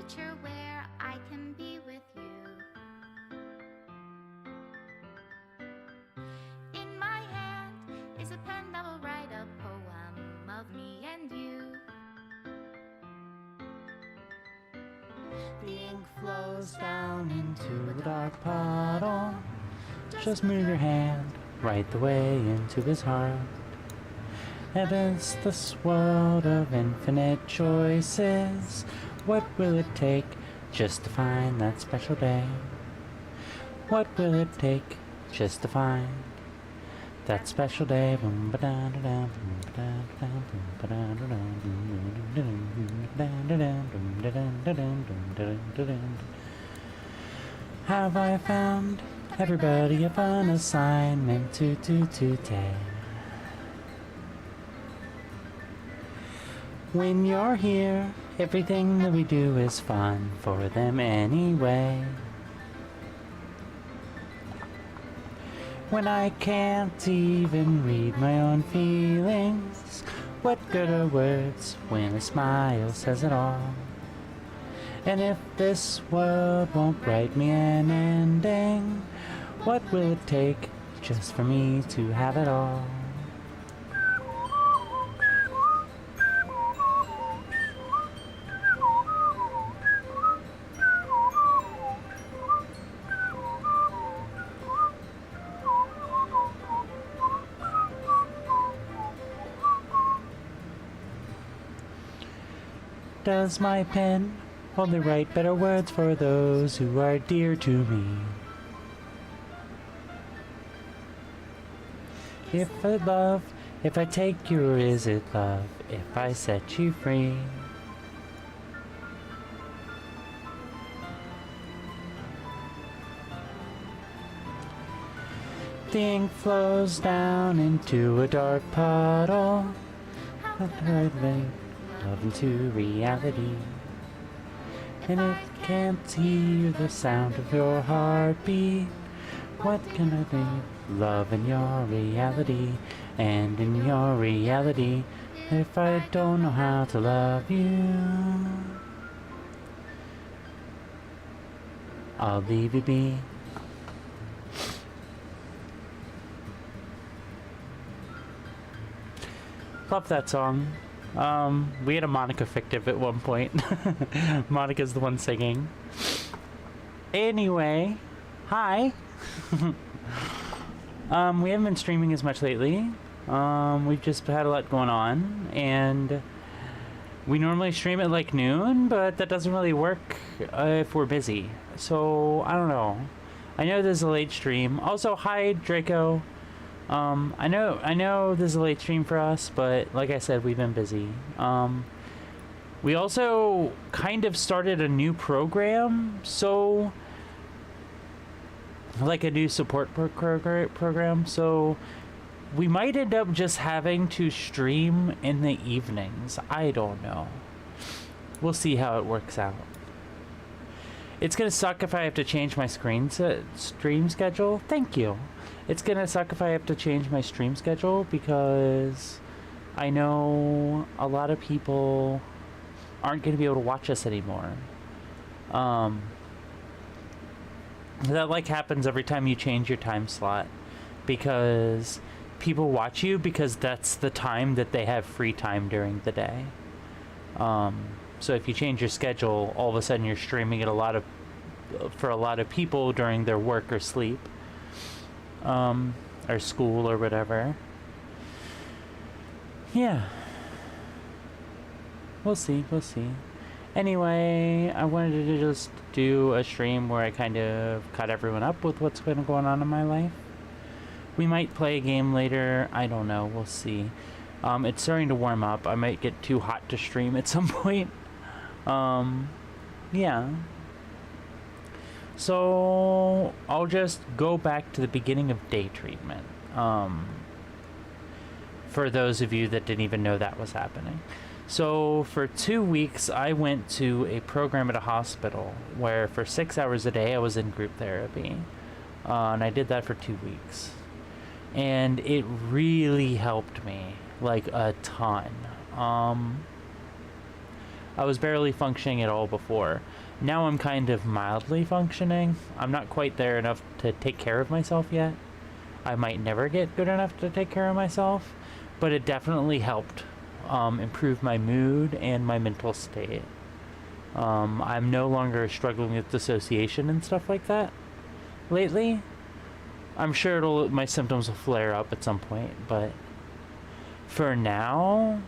future where I can be with you. In my hand is a pen that will write a poem of me and you. The ink flows down into a dark puddle. Just move your hand right the way into his heart. And it's this world of infinite choices. What will it take just to find that special day? What will it take just to find that special day? Have I found everybody a fun assignment to do today? When you're here, everything that we do is fun for them anyway. When I can't even read my own feelings, what good are words when a smile says it all? And if this world won't write me an ending, what will it take just for me to have it all? Does my pen only write better words for those who are dear to me? If I take you, or is it love if I set you free? The ink flows down into a dark puddle. Love into reality, and it can't hear the sound of your heartbeat. What can I do? Love in your reality, and in your reality, if I don't know how to love you, I'll leave you be. Love that song. We had a Monica fictive at one point. Monica's the one singing. Anyway, hi. We haven't been streaming as much lately. We've just had a lot going on, and we normally stream at like noon, but that doesn't really work if we're busy. So I don't know. I know there's a late stream. Also, hi Draco. I know this is a late stream for us, but like I said, we've been busy. We also kind of started a new program, so like a new support program, so we might end up just having to stream in the evenings. I don't know. We'll see how it works out. It's gonna suck if I have to change my stream schedule. Thank you. It's gonna suck if I have to change my stream schedule because I know a lot of people aren't gonna be able to watch us anymore. That like happens every time you change your time slot, because people watch you because that's the time that they have free time during the day. So if you change your schedule, all of a sudden you're streaming it for a lot of people during their work or sleep. Or school or whatever. Yeah. We'll see. Anyway, I wanted to just do a stream where I kind of caught everyone up with what's been going on in my life. We might play a game later. I don't know. We'll see. It's starting to warm up. I might get too hot to stream at some point. Yeah. So I'll just go back to the beginning of day treatment. For those of you that didn't even know that was happening. So for 2 weeks, I went to a program at a hospital where for 6 hours a day I was in group therapy. And I did that for 2 weeks. And it really helped me, like a ton. I was barely functioning at all before. Now I'm kind of mildly functioning. I'm not quite there enough to take care of myself yet. I might never get good enough to take care of myself, but it definitely helped improve my mood and my mental state. I'm no longer struggling with dissociation and stuff like that lately. I'm sure my symptoms will flare up at some point, but for now,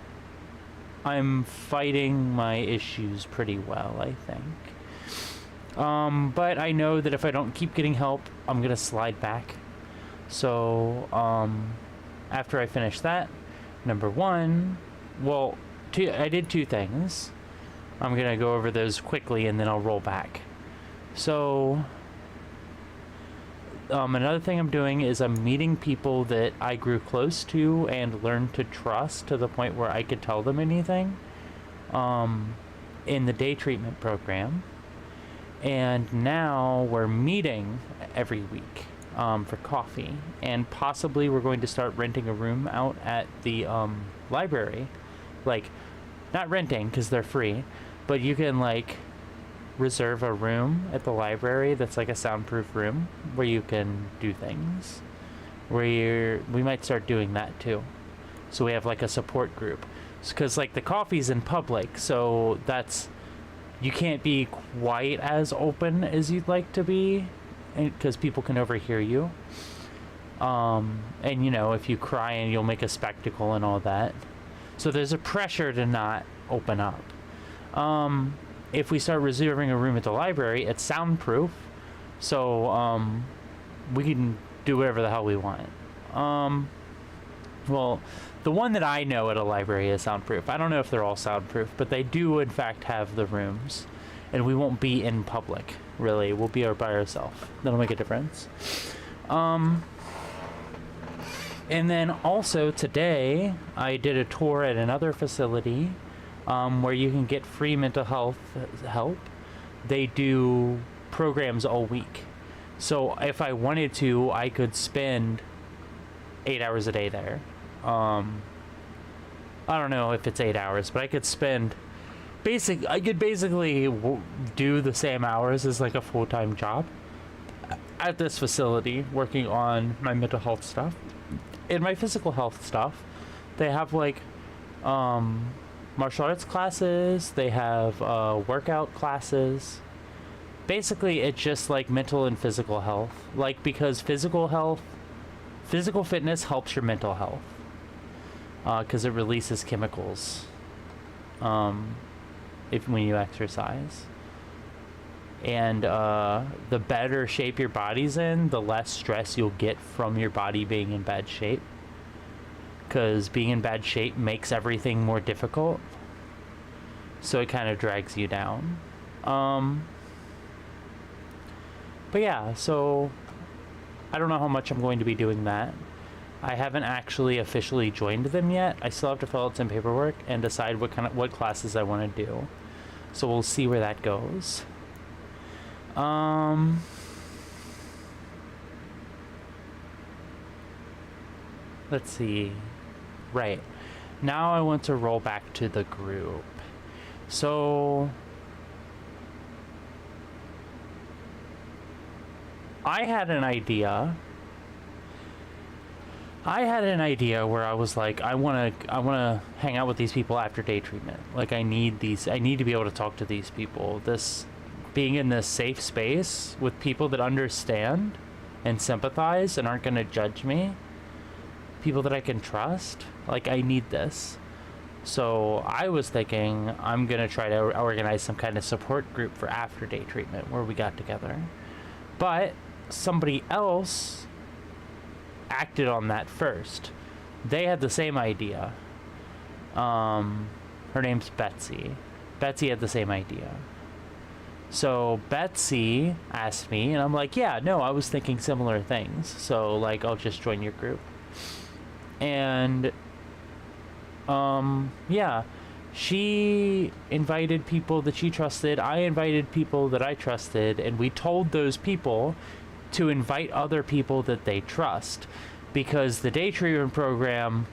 I'm fighting my issues pretty well, I think. But I know that if I don't keep getting help, I'm gonna slide back. So, after I finish that, number one, I did two things. I'm gonna go over those quickly and then I'll roll back. So, another thing I'm doing is I'm meeting people that I grew close to and learned to trust to the point where I could tell them anything, in the day treatment program. And now we're meeting every week, for coffee, and possibly we're going to start renting a room out at the, library. Like, not renting because they're free, but you can like reserve a room at the library that's like a soundproof room where you can do things. We might start doing that too. So we have like a support group. Because like the coffee's in public, so you can't be quite as open as you'd like to be, because people can overhear you. And you know, if you cry and you'll make a spectacle and all that. So there's a pressure to not open up. If we start reserving a room at the library, it's soundproof, so we can do whatever the hell we want. Well, the one that I know at a library is soundproof. I don't know if they're all soundproof, but they do in fact have the rooms, and we won't be in public, really. We'll be by ourselves. That'll make a difference. And then also today, I did a tour at another facility where you can get free mental health help. They do programs all week. So if I wanted to, I could spend 8 hours a day there. I don't know if it's 8 hours, but I could basically do the same hours as like a full-time job at this facility, working on my mental health stuff. In my physical health stuff, they have like martial arts classes, they have workout classes. Basically, it's just like mental and physical health. Like, because physical fitness helps your mental health. Because it releases chemicals when you exercise. And the better shape your body's in, the less stress you'll get from your body being in bad shape. Because being in bad shape makes everything more difficult. So it kind of drags you down. But yeah, so I don't know how much I'm going to be doing that. I haven't actually officially joined them yet. I still have to fill out some paperwork and decide what classes I want to do. So we'll see where that goes. Let's see. Right. Now I want to roll back to the group. So I had an idea where I was like, I want to hang out with these people after day treatment. Like, I need to be able to talk to these people. Being in this safe space with people that understand and sympathize and aren't going to judge me. People that I can trust. Like, I need this. So I was thinking I'm going to try to organize some kind of support group for after day treatment where we got together. But somebody else acted on that first. They had the same idea. Her name's Betsy. Betsy had the same idea. So Betsy asked me, and I'm like, yeah, no, I was thinking similar things. So, like, I'll just join your group. And, yeah, she invited people that she trusted. I invited people that I trusted, and we told those people to invite other people that they trust, because the day treatment program,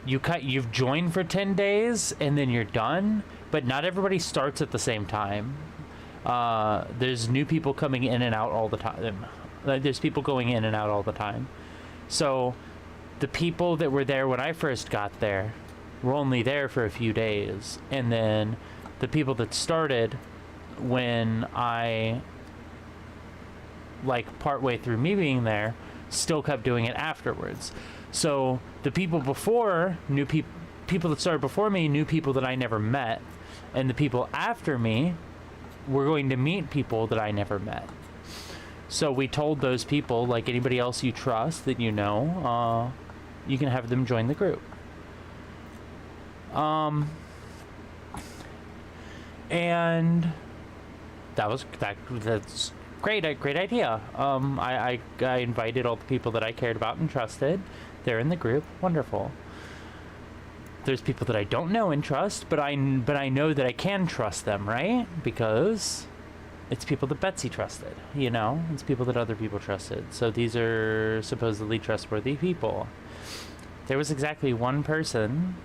you've joined for 10 days and then you're done, but not everybody starts at the same time. There's new people coming in and out all the time. There's people going in and out all the time. So the people that were there when I first got there were only there for a few days. And then the people that started when I, like, partway through me being there, still kept doing it afterwards. So the people before, people that started before me knew people that I never met. And the people after me were going to meet people that I never met. So we told those people, like, anybody else you trust that you know, you can have them join the group. And that's great idea. I invited all the people that I cared about and trusted. They're in the group. Wonderful. There's people that I don't know and trust, but I know that I can trust them, right? Because it's people that Betsy trusted, you know? It's people that other people trusted. So these are supposedly trustworthy people. There was exactly one person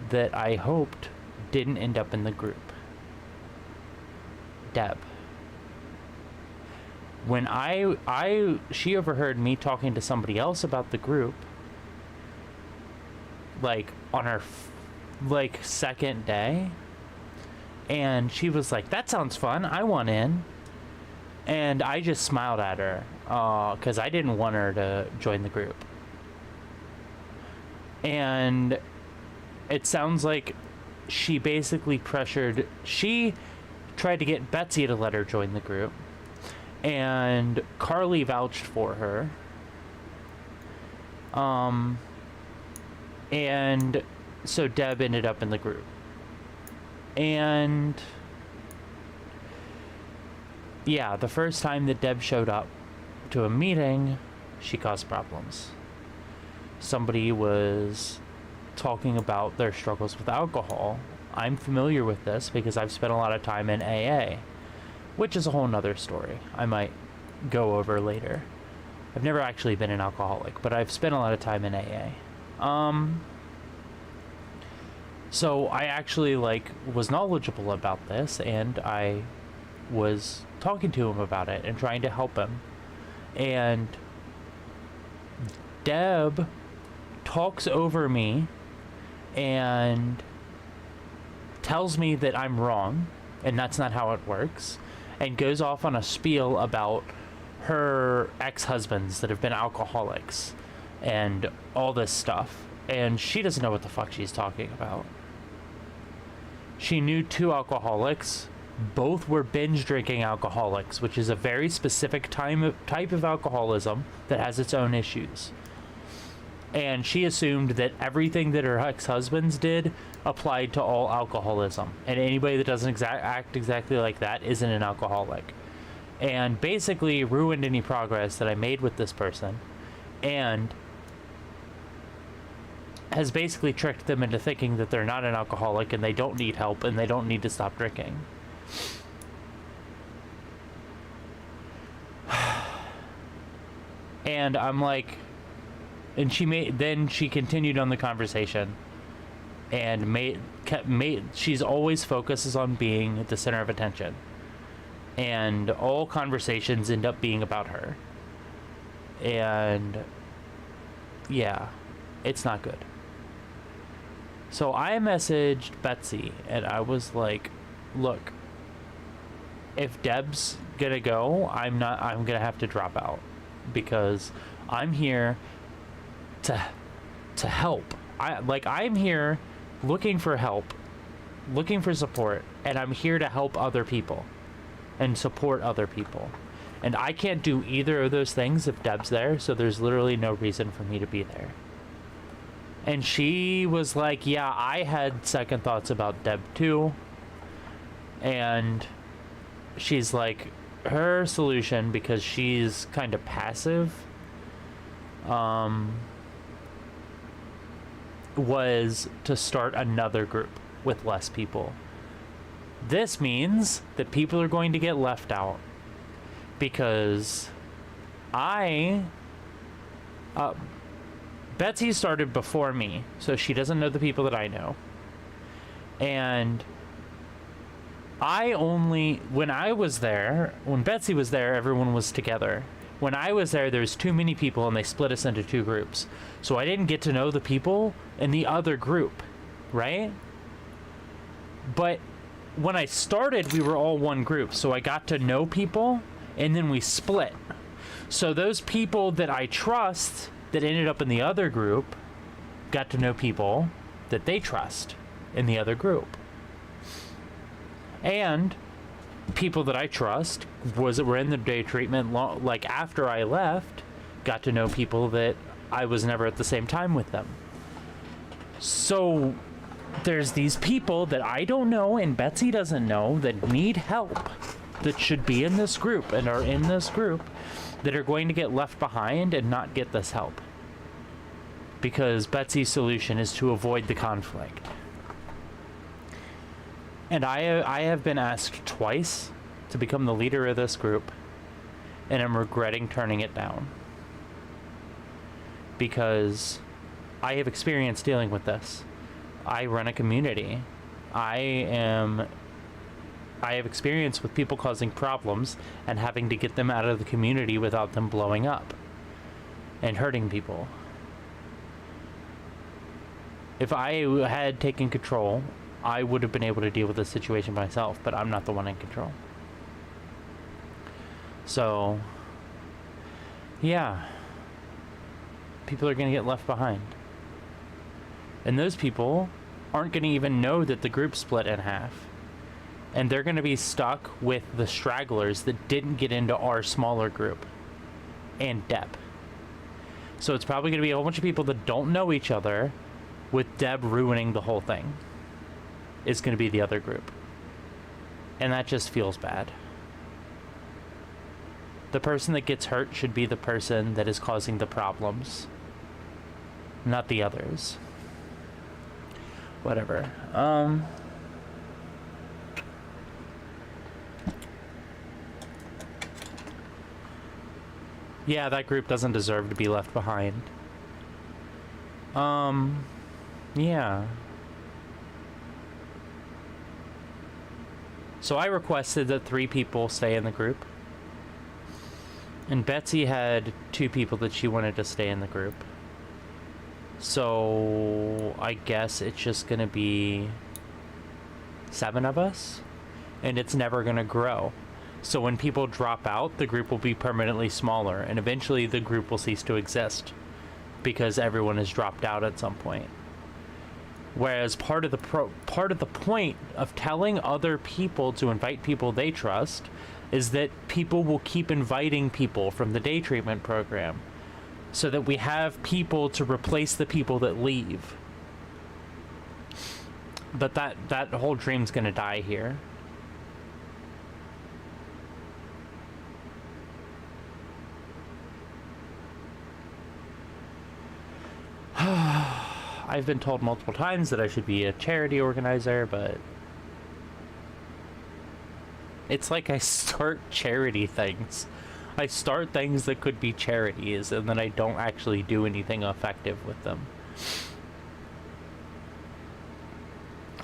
that I hoped didn't end up in the group. Deb. When she overheard me talking to somebody else about the group, like, on our, second day, and she was like, that sounds fun, I want in. And I just smiled at her, because I didn't want her to join the group. And it sounds like she basically she tried to get Betsy to let her join the group, and Carly vouched for her. And so Deb ended up in the group. And yeah, the first time that Deb showed up to a meeting, she caused problems. Somebody was talking about their struggles with alcohol. I'm familiar with this because I've spent a lot of time in AA, which is a whole nother story I might go over later. I've never actually been an alcoholic, but I've spent a lot of time in AA. So I actually, was knowledgeable about this, and I was talking to him about it and trying to help him. And Deb talks over me and tells me that I'm wrong, and that's not how it works, and goes off on a spiel about her ex-husbands that have been alcoholics and all this stuff. And she doesn't know what the fuck she's talking about. She knew 2 alcoholics. Both were binge drinking alcoholics, which is a very specific type of alcoholism that has its own issues. And she assumed that everything that her ex-husbands did applied to all alcoholism. And anybody that doesn't act exactly like that isn't an alcoholic. And basically ruined any progress that I made with this person. And has basically tricked them into thinking that they're not an alcoholic and they don't need help and they don't need to stop drinking. And I'm like, and she continued on the conversation and she's always focuses on being at the center of attention, and all conversations end up being about her. And yeah, it's not good. So I messaged Betsy and I was like, look, if Deb's gonna go, I'm gonna have to drop out, because I'm here to help. I'm here looking for help, looking for support, and I'm here to help other people and support other people. And I can't do either of those things if Deb's there, so there's literally no reason for me to be there. And she was like, yeah, I had second thoughts about Deb too. And she's like, her solution, because she's kind of passive, was to start another group with less people. This means that people are going to get left out, because Betsy started before me, so she doesn't know the people that I know. And When I was there, when Betsy was there, everyone was together. When I was there was too many people and they split us into 2 groups. So I didn't get to know the people in the other group, right? But when I started, we were all one group. So I got to know people and then we split. So those people that I trust that ended up in the other group got to know people that they trust in the other group. And people that I trust were in the day treatment like after I left, got to know people that I was never at the same time with them. So there's these people that I don't know and Betsy doesn't know that need help, that should be in this group and are in this group, that are going to get left behind and not get this help. Because Betsy's solution is to avoid the conflict. And I have been asked twice to become the leader of this group, and I'm regretting turning it down. Because I have experience dealing with this. I run a community. I have experience with people causing problems and having to get them out of the community without them blowing up and hurting people. If I had taken control, I would have been able to deal with the situation myself, but I'm not the one in control. So, yeah. People are going to get left behind. And those people aren't going to even know that the group split in half. And they're going to be stuck with the stragglers that didn't get into our smaller group. And Deb. So it's probably going to be a whole bunch of people that don't know each other, with Deb ruining the whole thing. Is going to be the other group. And that just feels bad. The person that gets hurt should be the person that is causing the problems, not the others. Whatever. Yeah, that group doesn't deserve to be left behind. Yeah. So I requested that 3 people stay in the group. And Betsy had 2 people that she wanted to stay in the group. So I guess it's just going to be 7 of us. And it's never going to grow. So when people drop out, the group will be permanently smaller. And eventually the group will cease to exist. Because everyone has dropped out at some point. Whereas part of the point of telling other people to invite people they trust is that people will keep inviting people from the day treatment program so that we have people to replace the people that leave. But that whole dream's gonna die here. I've been told multiple times that I should be a charity organizer, but it's like I start charity things. I start things that could be charities, and then I don't actually do anything effective with them.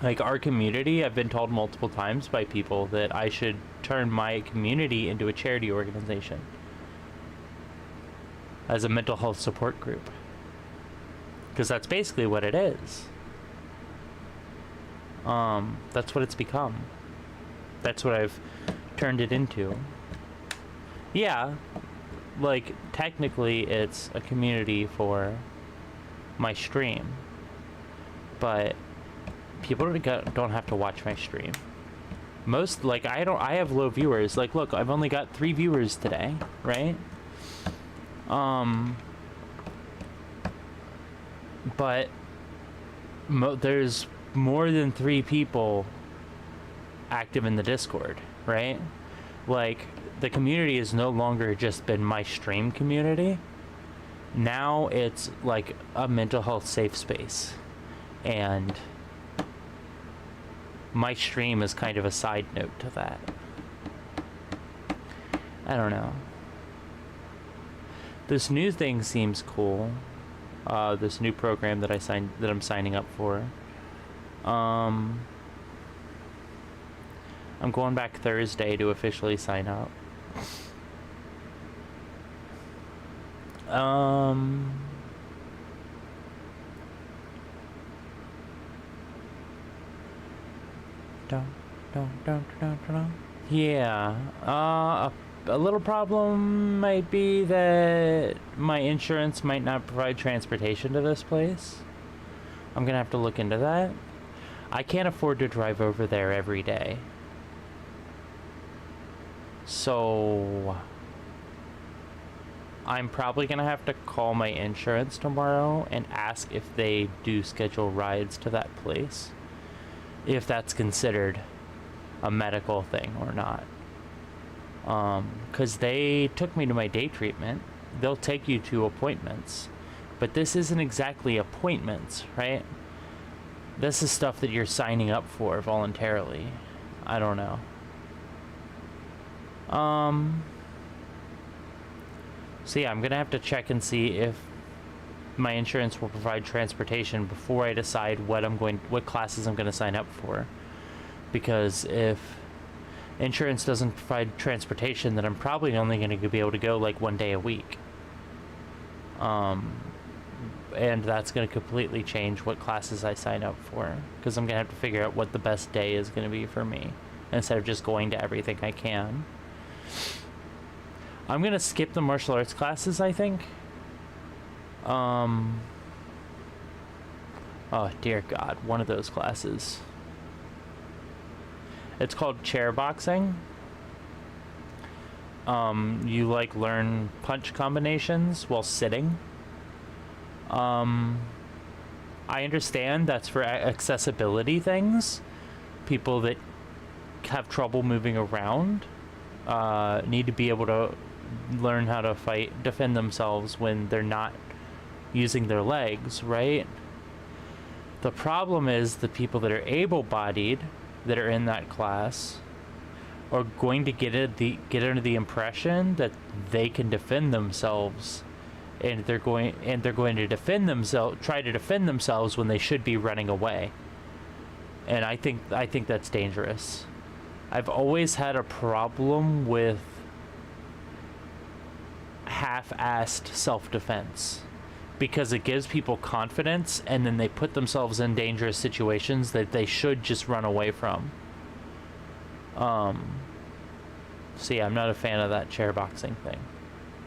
Like our community, I've been told multiple times by people that I should turn my community into a charity organization as a mental health support group. Because that's basically what it is. That's what it's become. That's what I've turned it into. Yeah, like, technically it's a community for my stream. But people don't have to watch my stream. Most, like, I have low viewers. Like, look, I've only got 3 viewers today, right? But there's more than 3 people active in the Discord, right? Like, the community has no longer just been my stream community. Now it's like a mental health safe space. And my stream is kind of a side note to that. I don't know. This new thing seems cool. This new program that I'm signing up for. I'm going back Thursday to officially sign up. Yeah. A little problem might be that my insurance might not provide transportation to this place. I'm gonna have to look into that. I can't afford to drive over there every day. So I'm probably gonna have to call my insurance tomorrow and ask if they do schedule rides to that place, if that's considered a medical thing or not. Because they took me to my day treatment. They'll take you to appointments, but this isn't exactly appointments, right? This is stuff that you're signing up for voluntarily. I don't know. So yeah, I'm gonna have to check and see if my insurance will provide transportation before I decide what classes I'm gonna sign up for. Because if insurance doesn't provide transportation, then I'm probably only gonna be able to go like 1 day a week. And that's gonna completely change what classes I sign up for, because I'm gonna have to figure out what the best day is gonna be for me instead of just going to everything I can. I'm gonna skip the martial arts classes, I think. Oh dear God, one of those classes. It's called chair boxing. You like learn punch combinations while sitting. I understand that's for accessibility things. People that have trouble moving around need to be able to learn how to defend themselves when they're not using their legs, right? The problem is the people that are able-bodied that are in that class are going to get under the impression that they can defend themselves, and they're going to try to defend themselves when they should be running away. And I think that's dangerous. I've always had a problem with half-assed self-defense, because it gives people confidence and then they put themselves in dangerous situations that they should just run away from. So yeah, I'm not a fan of that chair boxing thing.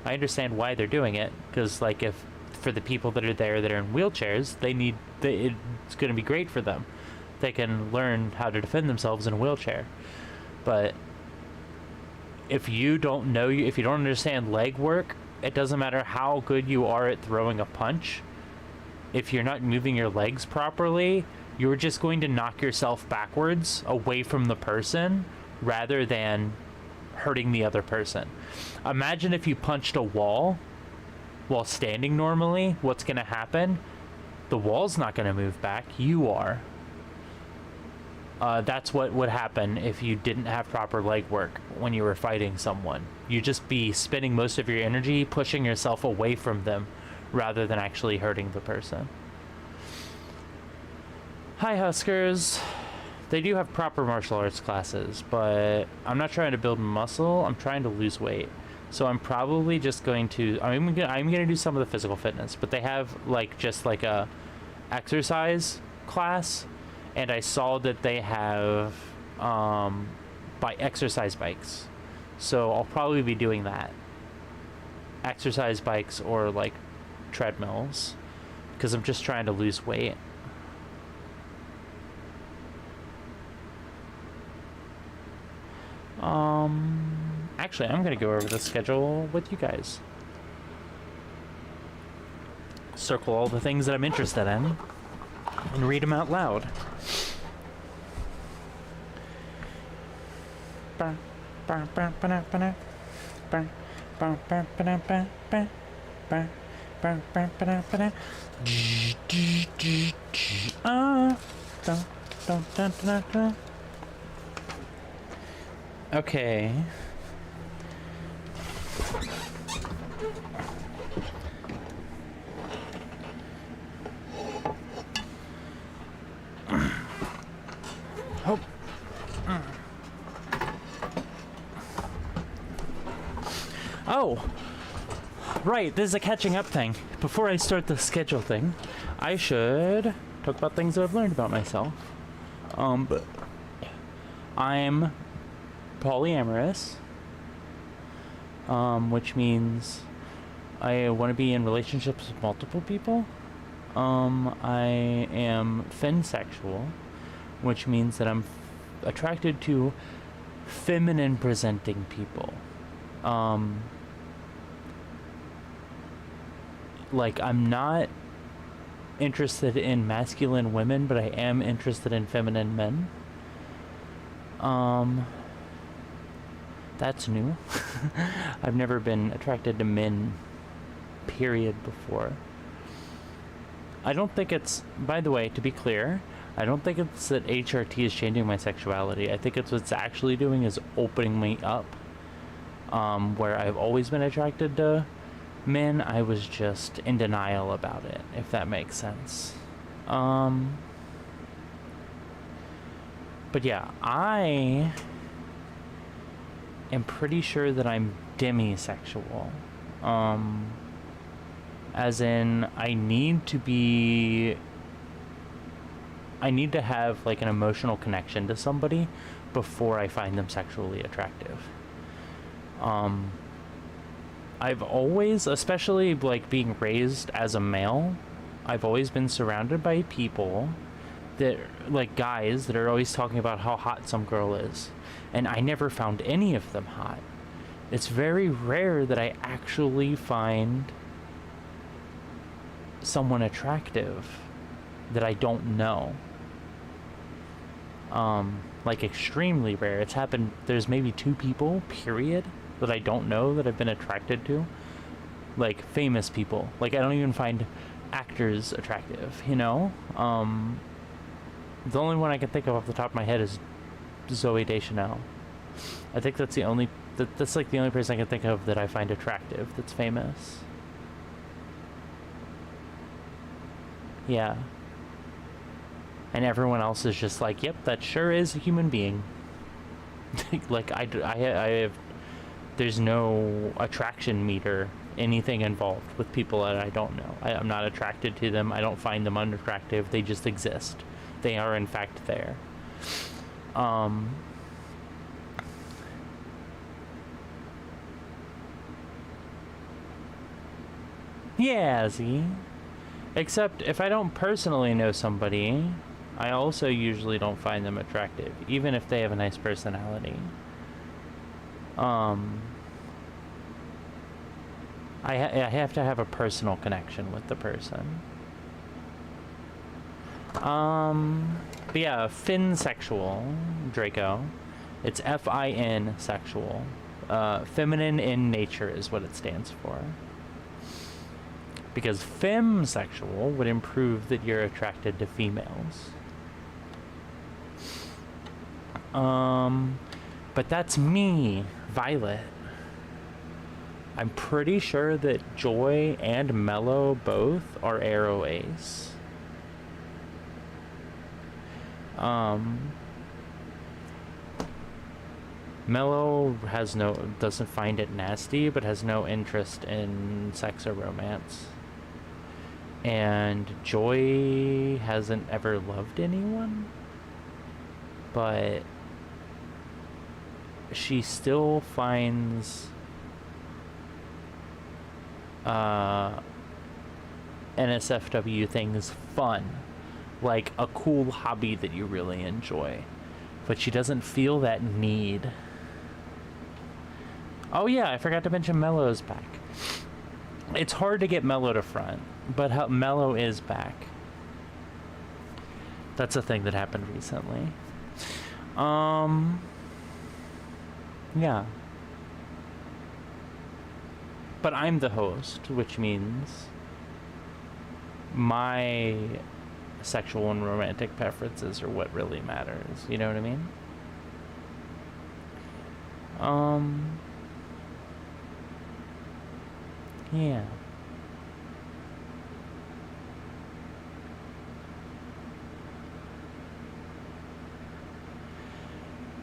I understand why they're doing it, because like if for the people that are there that are in wheelchairs, it's going to be great for them. They can learn how to defend themselves in a wheelchair. But if you don't understand leg work, it doesn't matter how good you are at throwing a punch. If you're not moving your legs properly, you're just going to knock yourself backwards away from the person rather than hurting the other person. Imagine if you punched a wall while standing normally, what's going to happen? The wall's not going to move back, you are. That's what would happen if you didn't have proper leg work when you were fighting someone. You'd just be spending most of your energy pushing yourself away from them rather than actually hurting the person. Hi, Huskers. They do have proper martial arts classes, but I'm not trying to build muscle. I'm trying to lose weight. So I'm probably just going to... I'm gonna do some of the physical fitness, but they have just a exercise class. And I saw that they have exercise bikes. So I'll probably be doing that. Exercise bikes or treadmills. Because I'm just trying to lose weight. Actually, I'm going to go over the schedule with you guys. Circle all the things that I'm interested in. And read them out loud. Okay. Oh. Oh, right, this is a catching up thing. Before I start the schedule thing, I should talk about things that I've learned about myself. But I'm polyamorous, which means I want to be in relationships with multiple people. I am finsexual, which means that I'm attracted to feminine presenting people. Like, I'm not interested in masculine women, but I am interested in feminine men. That's new. I've never been attracted to men, period, before. I don't think it's, by the way, to be clear, I don't think it's that HRT is changing my sexuality. I think it's what's actually doing is opening me up. Where I've always been attracted to men, I was just in denial about it, if that makes sense. But yeah, I am pretty sure that I'm demisexual. As in, I need to have like an emotional connection to somebody before I find them sexually attractive. I've always, especially like being raised as a male, I've always been surrounded by people that, like guys, that are always talking about how hot some girl is. And I never found any of them hot. It's very rare that I actually find someone attractive that I don't know. Like extremely rare. It's happened, there's maybe 2 people, period, that I don't know that I've been attracted to. Like famous people. Like I don't even find actors attractive, you know? The only one I can think of off the top of my head is Zooey Deschanel. I think that's the only, that's like the only person I can think of that I find attractive that's famous. Yeah. And everyone else is just like, yep, that sure is a human being. Like, I have, there's no attraction meter, anything involved with people that I don't know. I'm not attracted to them. I don't find them unattractive. They just exist. They are, in fact, there. Yeah, see? Except if I don't personally know somebody, I also usually don't find them attractive, even if they have a nice personality. I have to have a personal connection with the person. But yeah, finsexual, Draco. It's F-I-N sexual. Feminine in nature is what it stands for. Because femsexual would improve that you're attracted to females. But that's me, Violet. I'm pretty sure that Joy and Mellow both are Arrow Ace. Mellow doesn't find it nasty, but has no interest in sex or romance. And Joy hasn't ever loved anyone, but she still finds NSFW things fun, like a cool hobby that you really enjoy, but she doesn't feel that need. Oh yeah, I forgot to mention Mellow's back. It's hard to get Mellow to front, but Mellow is back. That's a thing that happened recently. Yeah. But I'm the host, which means my sexual and romantic preferences are what really matters. You know what I mean? Yeah.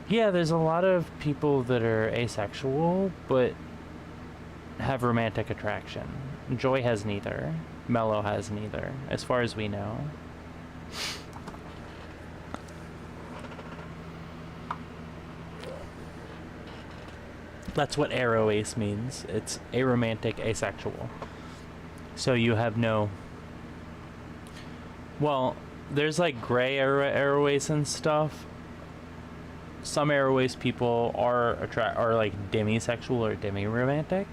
Yeah, there's a lot of people that are asexual, but have romantic attraction. Joy has neither. Mellow has neither, as far as we know. That's what aroace means. It's aromantic, asexual. So you have no... Well, there's like gray aroace and stuff. Some aroace people are like demisexual or demi-romantic,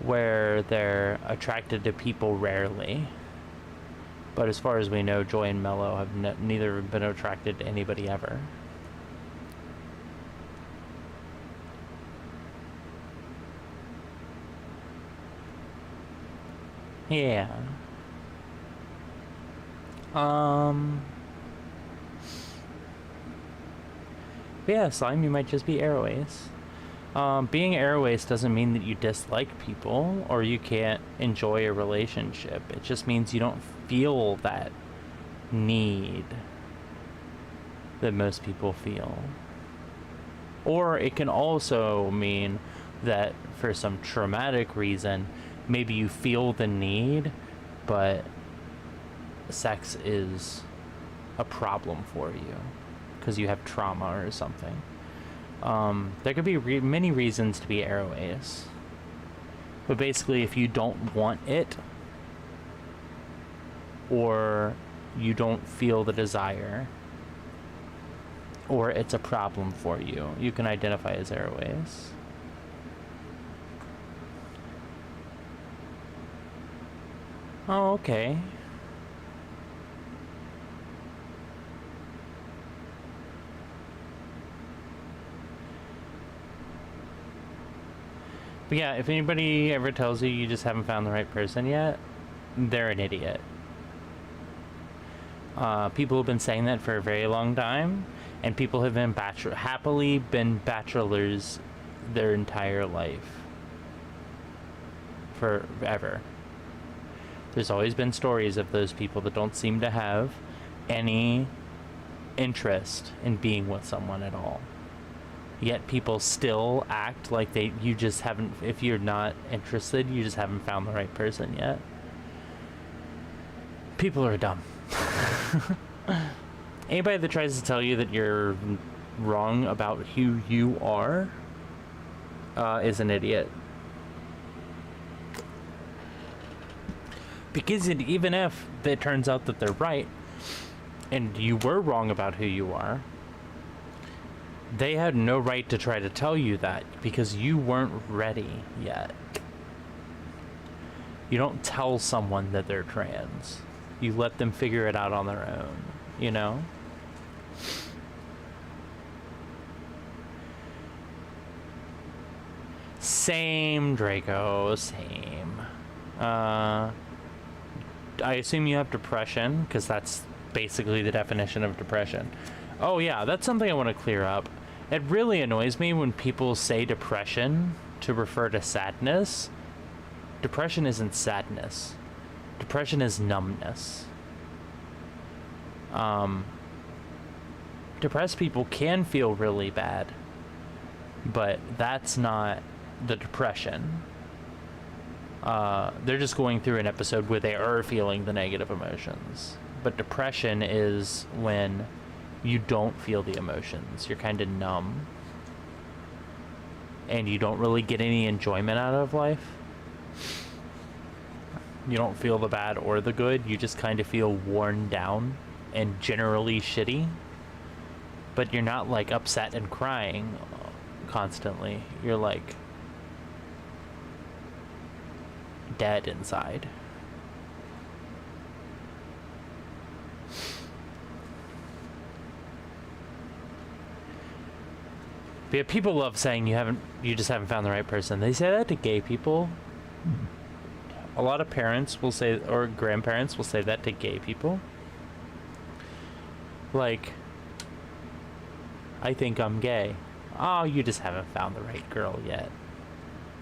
where they're attracted to people rarely. But as far as we know, Joy and Mellow have neither been attracted to anybody ever. Yeah. But yeah, Slime, you might just be aroace. Being aroace doesn't mean that you dislike people or you can't enjoy a relationship. It just means you don't feel that need that most people feel. Or it can also mean that for some traumatic reason, maybe you feel the need, but sex is a problem for you because you have trauma or something. There could be many reasons to be aroace, but basically if you don't want it or you don't feel the desire or it's a problem for you, you can identify as aroace. Oh, okay. But yeah, if anybody ever tells you you just haven't found the right person yet, they're an idiot. People have been saying that for a very long time, and people have been happily been bachelors their entire life. Forever. There's always been stories of those people that don't seem to have any interest in being with someone at all. Yet people still act like you just haven't, if you're not interested, you just haven't found the right person yet. People are dumb. Anybody that tries to tell you that you're wrong about who you are is an idiot. Because even if it turns out that they're right, and you were wrong about who you are, they had no right to try to tell you that because you weren't ready yet. You don't tell someone that they're trans. You let them figure it out on their own, you know? Same, Draco, same. I assume you have depression, because that's basically the definition of depression. Oh yeah, that's something I want to clear up. It really annoys me when people say depression to refer to sadness. Depression isn't sadness. Depression is numbness. Depressed people can feel really bad, but that's not the depression. They're just going through an episode where they are feeling the negative emotions. But depression is when you don't feel the emotions. You're kind of numb. And you don't really get any enjoyment out of life. You don't feel the bad or the good. You just kind of feel worn down and generally shitty. But you're not like upset and crying constantly. You're like dead inside. But yeah, people love saying you just haven't found the right person. They say that to gay people. A lot of parents will say, or grandparents will say that to gay people. Like, I think I'm gay. Oh, you just haven't found the right girl yet.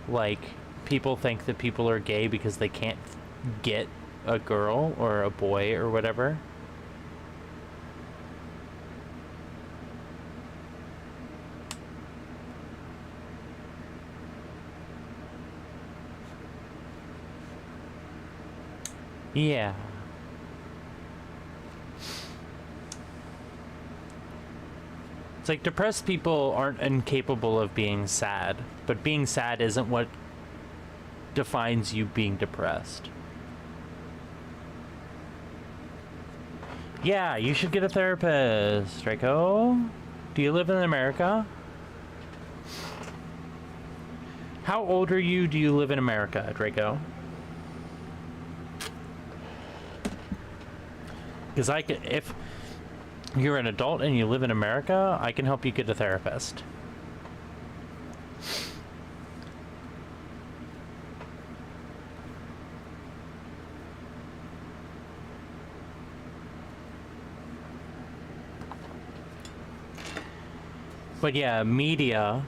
Like, people think that people are gay because they can't get a girl or a boy or whatever. Yeah. It's like depressed people aren't incapable of being sad, but being sad isn't what defines you being depressed. Yeah, you should get a therapist, Draco. Do you live in America? How old are you? Do you live in America, Draco? Because if you're an adult and you live in America, I can help you get a therapist. But yeah, media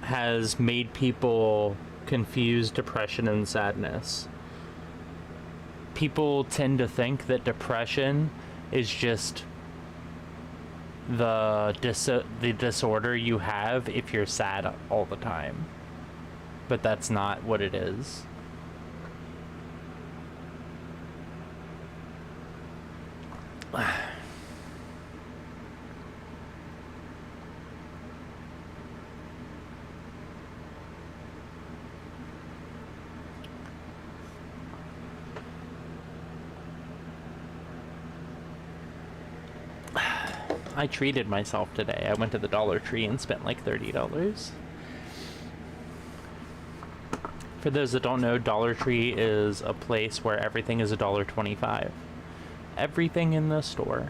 has made people confuse depression and sadness. People tend to think that depression is just the disorder you have if you're sad all the time. But that's not what it is. I treated myself today. I went to the Dollar Tree and spent like $30. For those that don't know, Dollar Tree is a place where everything is $1.25. Everything in the store.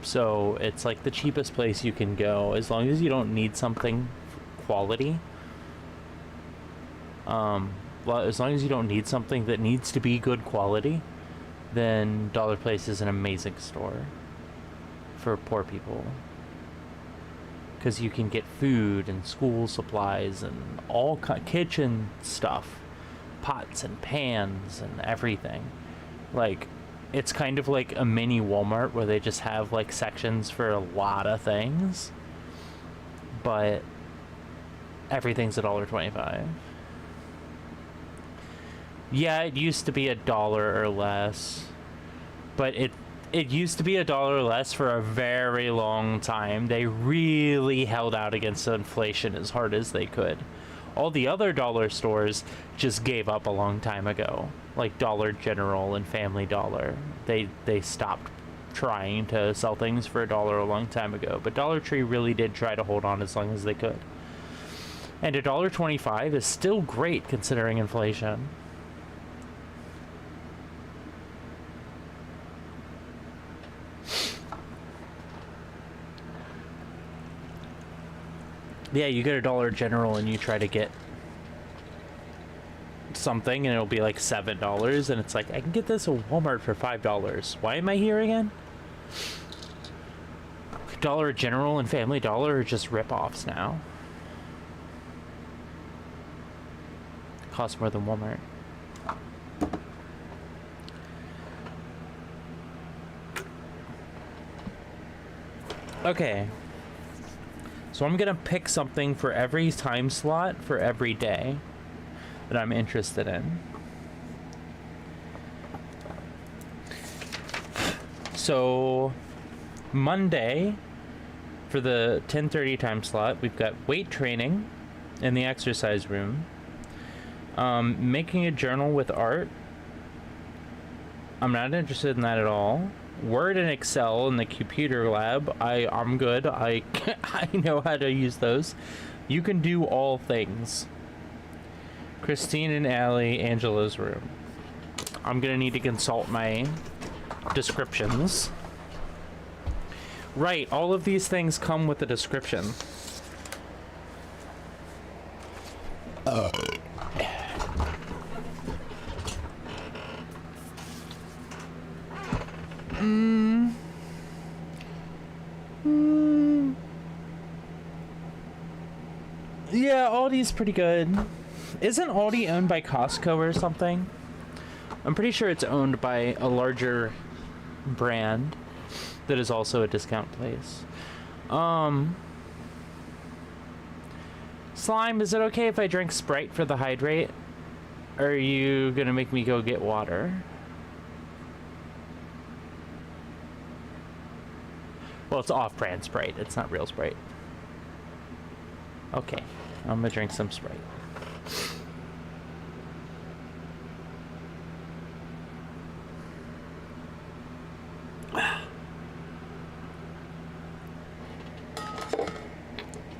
So it's like the cheapest place you can go, as long as you don't need something quality. As long as you don't need something that needs to be good quality, then Dollar Place is an amazing store for poor people. Because you can get food and school supplies and all kitchen stuff, pots and pans and everything. Like, it's kind of like a mini Walmart where they just have like sections for a lot of things, but everything's $1.25. Yeah, it used to be $1 or less, but it used to be $1 or less for a very long time. They really held out against inflation as hard as they could. All the other dollar stores just gave up a long time ago, like Dollar General and Family Dollar. They stopped trying to sell things for $1 a long time ago, but Dollar Tree really did try to hold on as long as they could. And $1.25 is still great considering inflation. Yeah, you get a Dollar General and you try to get something and it'll be like $7, and it's like, I can get this at Walmart for $5. Why am I here again? Dollar General and Family Dollar are just rip-offs now. Cost more than Walmart. Okay. So I'm gonna pick something for every time slot for every day that I'm interested in. So Monday, for the 10:30 time slot, we've got weight training in the exercise room. Making a journal with art. I'm not interested in that at all. Word and Excel in the computer lab. I'm good. I know how to use those. You can do all things. Christine and Allie, Angela's room. I'm gonna need to consult my descriptions. Right, all of these things come with a description. Yeah, Aldi's pretty good. Isn't Aldi owned by Costco or something? I'm pretty sure it's owned by a larger brand that is also a discount place. Slime, is it okay if I drink Sprite for the hydrate? Are you gonna make me go get water? Well, it's off-brand Sprite. It's not real Sprite. Okay, I'm gonna drink some Sprite.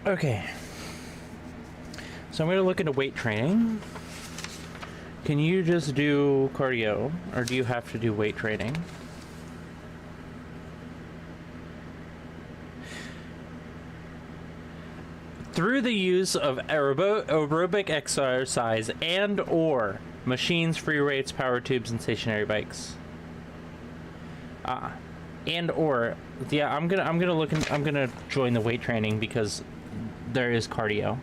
Okay. So I'm gonna look into weight training. Can you just do cardio, or do you have to do weight training? Through the use of aerobic exercise and or machines, free weights, power tubes, and stationary bikes. And or yeah, I'm gonna join the weight training because there is cardio,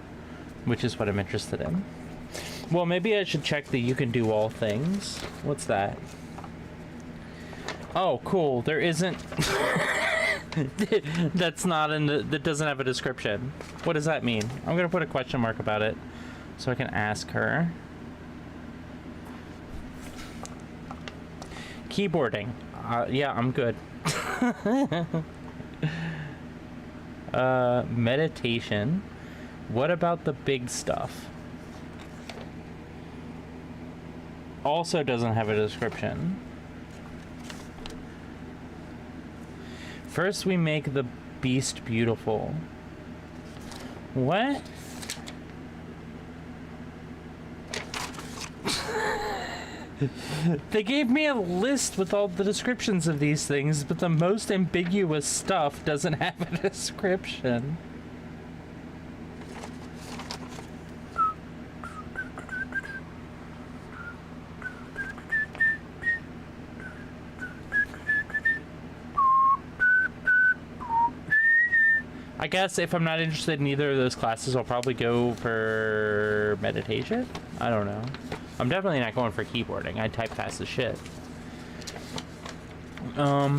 which is what I'm interested in. Well, maybe I should check the you can do all things. What's that? Oh, cool. There isn't. That's not in the. That doesn't have a description. What does that mean? I'm gonna put a question mark about it, so I can ask her. Keyboarding. Yeah, I'm good. Meditation. What about the big stuff? Also doesn't have a description. First we make the beast beautiful. What? They gave me a list with all the descriptions of these things, but the most ambiguous stuff doesn't have a description. I guess if I'm not interested in either of those classes, I'll probably go for meditation. I don't know. I'm definitely not going for keyboarding. I type fast as shit.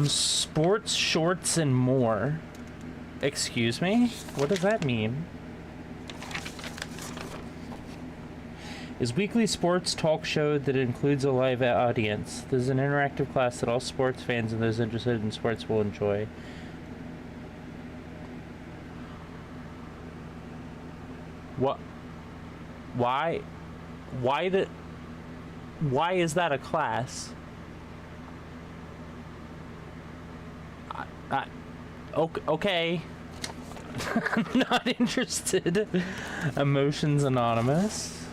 Sports, shorts, and more. Excuse me? What does that mean? Is weekly sports talk show that includes a live audience. This is an interactive class that all sports fans and those interested in sports will enjoy. What? Why is that a class? Okay. Not interested. Emotions Anonymous.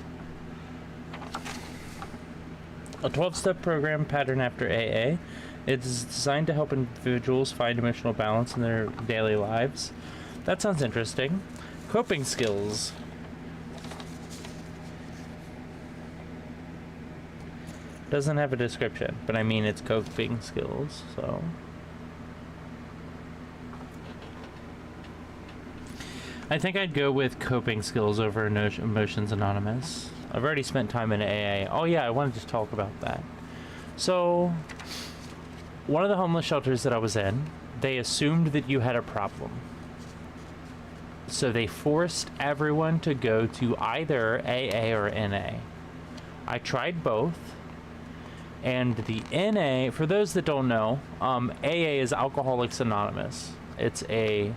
A 12-step program patterned after AA. It's designed to help individuals find emotional balance in their daily lives. That sounds interesting. Coping skills. Doesn't have a description, but I mean it's coping skills, so. I think I'd go with coping skills over Emotions Anonymous. I've already spent time in AA. Oh yeah, I wanted to talk about that. So, one of the homeless shelters that I was in, they assumed that you had a problem. So they forced everyone to go to either AA or NA. I tried both. And the NA, for those that don't know, AA is Alcoholics Anonymous. It's a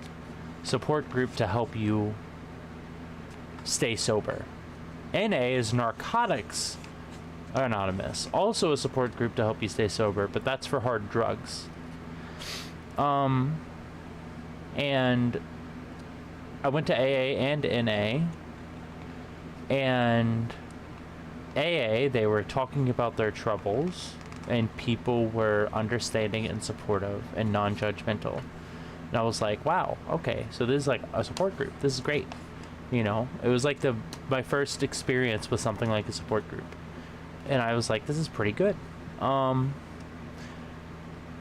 support group to help you stay sober. NA is Narcotics Anonymous, also a support group to help you stay sober, but that's for hard drugs. And I went to AA and NA, and AA, they were talking about their troubles, and people were understanding and supportive and non-judgmental. And I was like, wow, okay, so this is like a support group. This is great. You know, it was like my first experience with something like a support group. And I was like, this is pretty good. And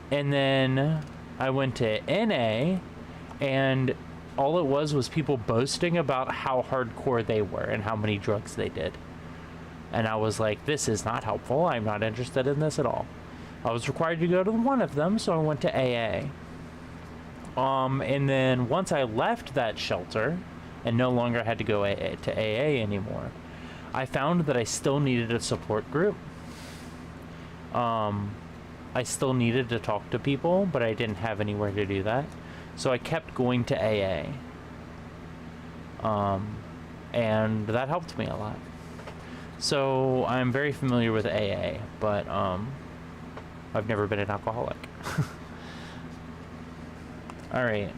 then I went to NA, and all it was people boasting about how hardcore they were and how many drugs they did. And I was like, this is not helpful. I'm not interested in this at all. I was required to go to one of them, so I went to AA. And then once I left that shelter and no longer had to go to AA anymore, I found that I still needed a support group. I still needed to talk to people, but I didn't have anywhere to do that. So I kept going to AA. And that helped me a lot. So I'm very familiar with AA, but I've never been an alcoholic. Alright,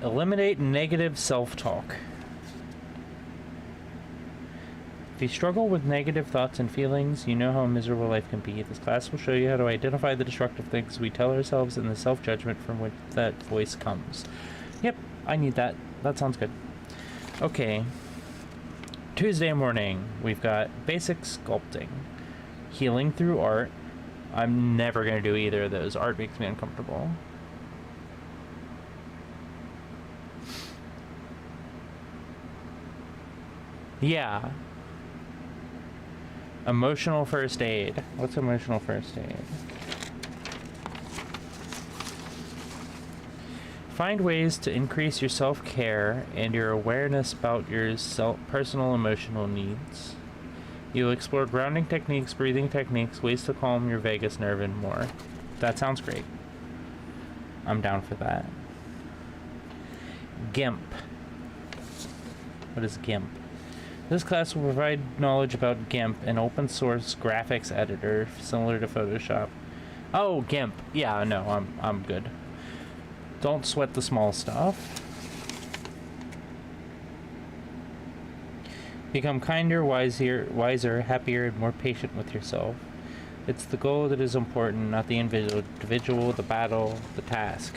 eliminate negative self-talk. If you struggle with negative thoughts and feelings, you know how a miserable life can be. This class will show you how to identify the destructive things we tell ourselves and the self-judgment from which that voice comes. Yep, I need that. That sounds good. Okay. Tuesday morning, we've got basic sculpting. Healing through art. I'm never going to do either of those. Art makes me uncomfortable. Yeah. Emotional first aid. What's emotional first aid? Find ways to increase your self-care and your awareness about your personal emotional needs. You'll explore grounding techniques, breathing techniques, ways to calm your vagus nerve, and more. That sounds great. I'm down for that. GIMP. What is GIMP? This class will provide knowledge about GIMP, an open source graphics editor similar to Photoshop. Oh, GIMP. Yeah, no, I'm good. Don't sweat the small stuff. Become kinder, wiser, happier, and more patient with yourself. It's the goal that is important, not the individual, the battle, the task.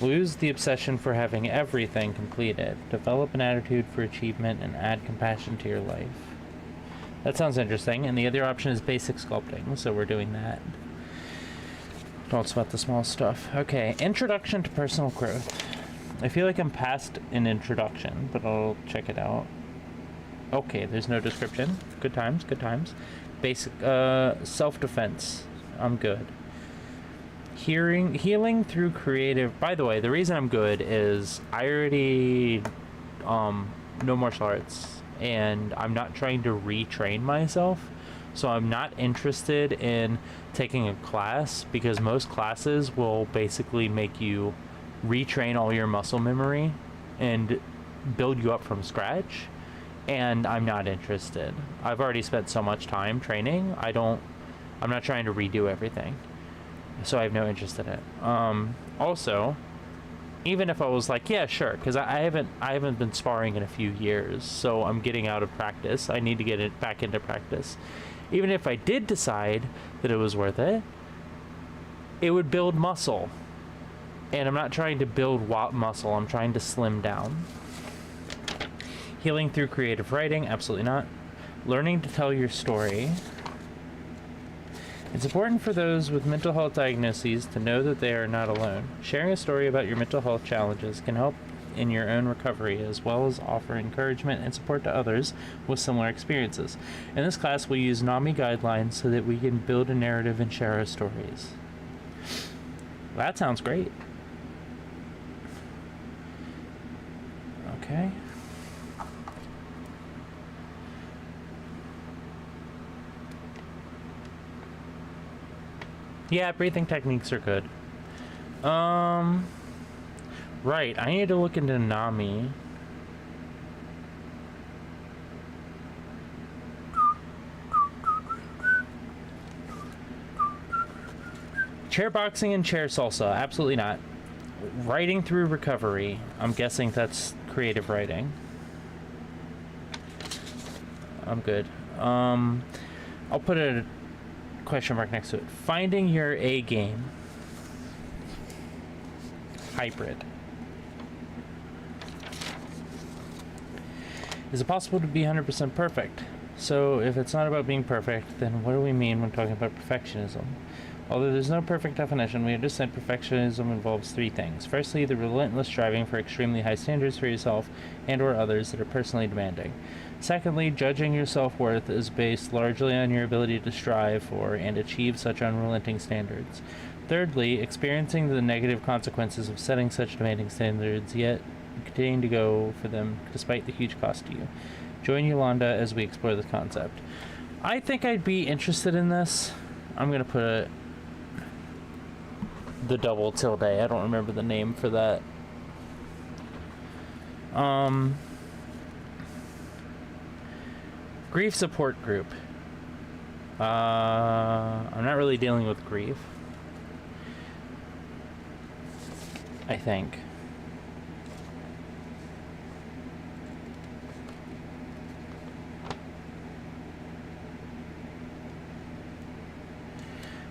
Lose the obsession for having everything completed. Develop an attitude for achievement and add compassion to your life. That sounds interesting. And the other option is basic sculpting, so we're doing that. Don't sweat the small stuff. Okay, introduction to personal growth. I feel like I'm past an introduction, but I'll check it out. Okay, there's no description. Good times, good times. Basic, self-defense. I'm good. Healing through creative. By the way, the reason I'm good is I already know martial arts, and I'm not trying to retrain myself. So I'm not interested in taking a class, because most classes will basically make you retrain all your muscle memory and build you up from scratch. And I'm not interested. I've already spent so much time training. I'm not trying to redo everything. So I have no interest in it. Also, even if I was like, yeah, sure, because I haven't been sparring in a few years, so I'm getting out of practice. I need to get it back into practice. Even if I did decide that it was worth it, it would build muscle. And I'm not trying to build muscle. I'm trying to slim down. Healing through creative writing, absolutely not. Learning to tell your story. It's important for those with mental health diagnoses to know that they are not alone. Sharing a story about your mental health challenges can help in your own recovery, as well as offer encouragement and support to others with similar experiences. In this class, we use NAMI guidelines so that we can build a narrative and share our stories. That sounds great. Okay. Yeah, breathing techniques are good. Right, I need to look into NAMI. Chair boxing and chair salsa, absolutely not. Writing through recovery, I'm guessing that's creative writing. I'm good. I'll put a question mark next to it. Finding your A game. Hybrid. Is it possible to be 100% perfect? So if it's not about being perfect, then what do we mean when talking about perfectionism? Although there's no perfect definition, we understand perfectionism involves three things. Firstly, the relentless striving for extremely high standards for yourself and or others that are personally demanding. Secondly, judging your self-worth is based largely on your ability to strive for and achieve such unrelenting standards. Thirdly, experiencing the negative consequences of setting such demanding standards, yet continuing to go for them despite the huge cost to you. Join Yolanda as we explore this concept. I think I'd be interested in this. I'm gonna put the double tilde. I don't remember the name for that. Grief support group. I'm not really dealing with grief, I think.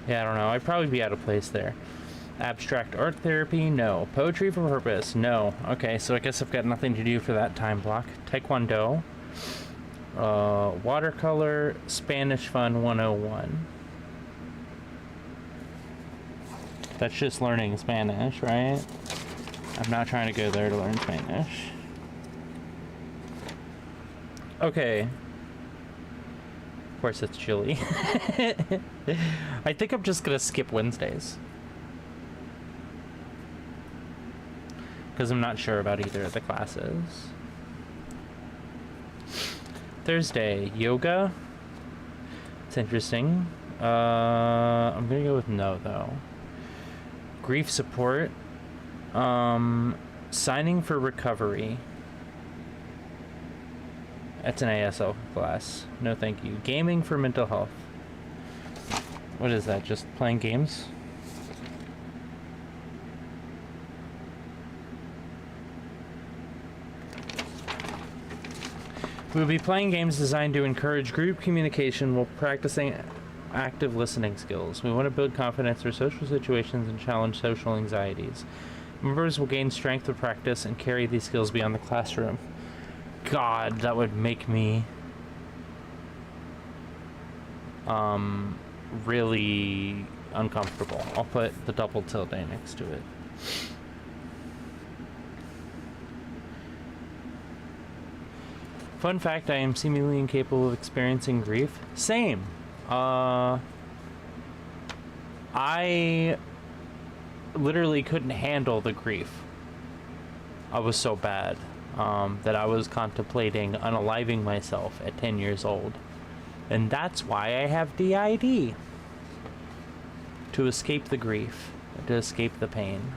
Yeah, I don't know. I'd probably be out of place there. Abstract art therapy? No. Poetry for purpose? No. Okay, so I guess I've got nothing to do for that time block. Taekwondo. Watercolor. Spanish Fun 101. That's just learning Spanish, right? I'm not trying to go there to learn Spanish. Okay. Of course it's chilly. I think I'm just gonna skip Wednesdays. Because I'm not sure about either of the classes. Thursday, yoga. It's interesting. I'm gonna go with no, though. Grief support. Signing for recovery. That's an ASL class. No thank you. Gaming for mental health. What is that? Just playing games? We'll be playing games designed to encourage group communication while practicing active listening skills. We want to build confidence through social situations and challenge social anxieties. Members will gain strength with practice and carry these skills beyond the classroom. God, that would make me really uncomfortable. I'll put the double tilde next to it. Fun fact, I am seemingly incapable of experiencing grief. Same. I literally couldn't handle the grief. I was so bad that I was contemplating unaliving myself at 10 years old. And that's why I have DID. To escape the grief, to escape the pain.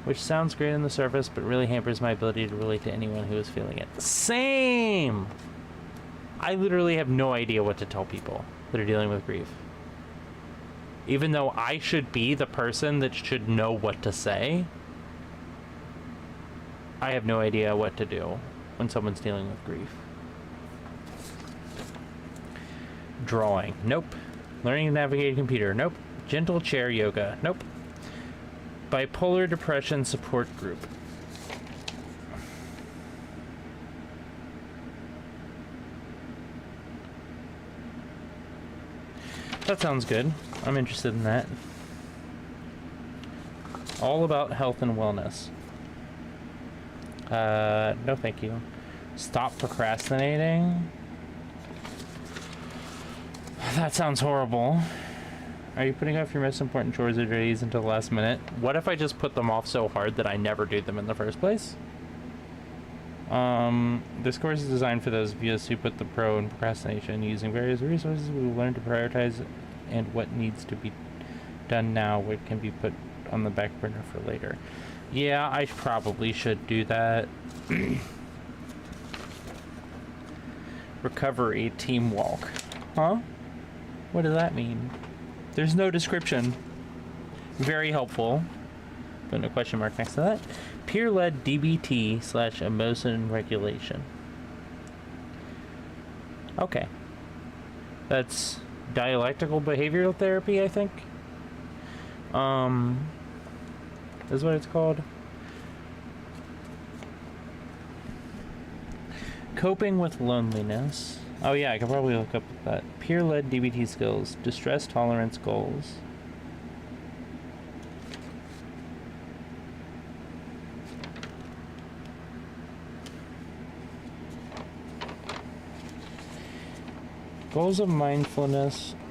Which sounds great on the surface, but really hampers my ability to relate to anyone who is feeling it. Same! I literally have no idea what to tell people that are dealing with grief. Even though I should be the person that should know what to say, I have no idea what to do when someone's dealing with grief. Drawing. Nope. Learning to navigate a computer. Nope. Gentle chair yoga. Nope. Bipolar depression support group. That sounds good. I'm interested in that. All about health and wellness. No thank you. Stop procrastinating. That sounds horrible. Are you putting off your most important chores or duties until the last minute? What if I just put them off so hard that I never do them in the first place? This course is designed for those of us who put the pro in procrastination. Using various resources, we will learn to prioritize and what needs to be done now, what can be put on the back burner for later. Yeah, I probably should do that. Recovery team walk. Huh? What does that mean? There's no description. Very helpful. Put a question mark next to that. Peer-led DBT / emotion regulation. Okay. That's dialectical behavioral therapy, I think. Is what it's called. Coping with loneliness. Oh yeah, I could probably look up that. Peer-led DBT skills. Distress tolerance goals. Goals of mindfulness.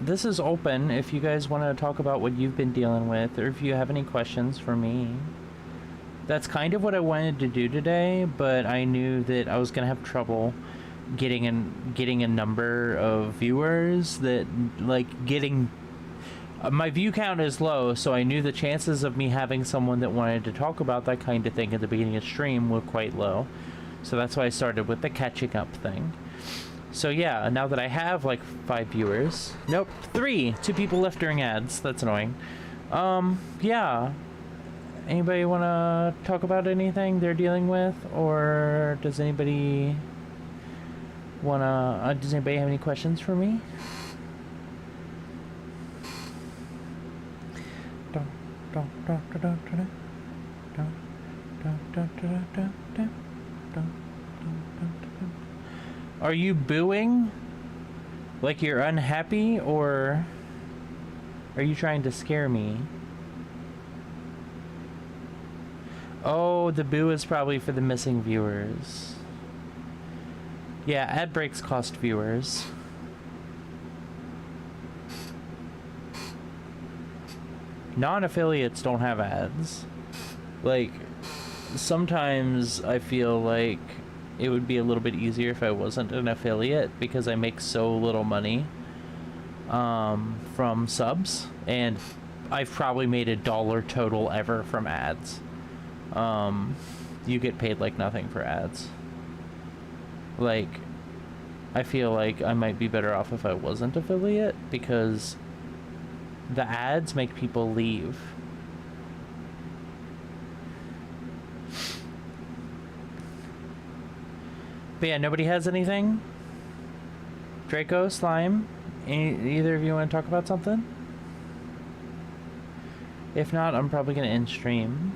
this is open if you guys want to talk about what you've been dealing with, or if you have any questions for me. That's kind of what I wanted to do today, but I knew that I was gonna have trouble getting a number of viewers that, like, getting my view count is low, so I knew the chances of me having someone that wanted to talk about that kind of thing at the beginning of stream were quite low. So that's why I started with the catching up thing. So yeah, now that I have like 5 viewers, nope, 3, 2 people left during ads. That's annoying. Yeah. Anybody want to talk about anything they're dealing with, or does anybody does anybody have any questions for me? Are you booing? Like you're unhappy, or are you trying to scare me? Oh, the boo is probably for the missing viewers. Yeah, ad breaks cost viewers. Non-affiliates don't have ads. Like, sometimes I feel like it would be a little bit easier if I wasn't an affiliate, because I make so little money from subs, and I've probably made $1 total ever from ads. You get paid like nothing for ads. Like, I feel like I might be better off if I wasn't affiliate, because the ads make people leave. But yeah, nobody has anything? Draco, Slime, either of you want to talk about something? If not, I'm probably going to end stream.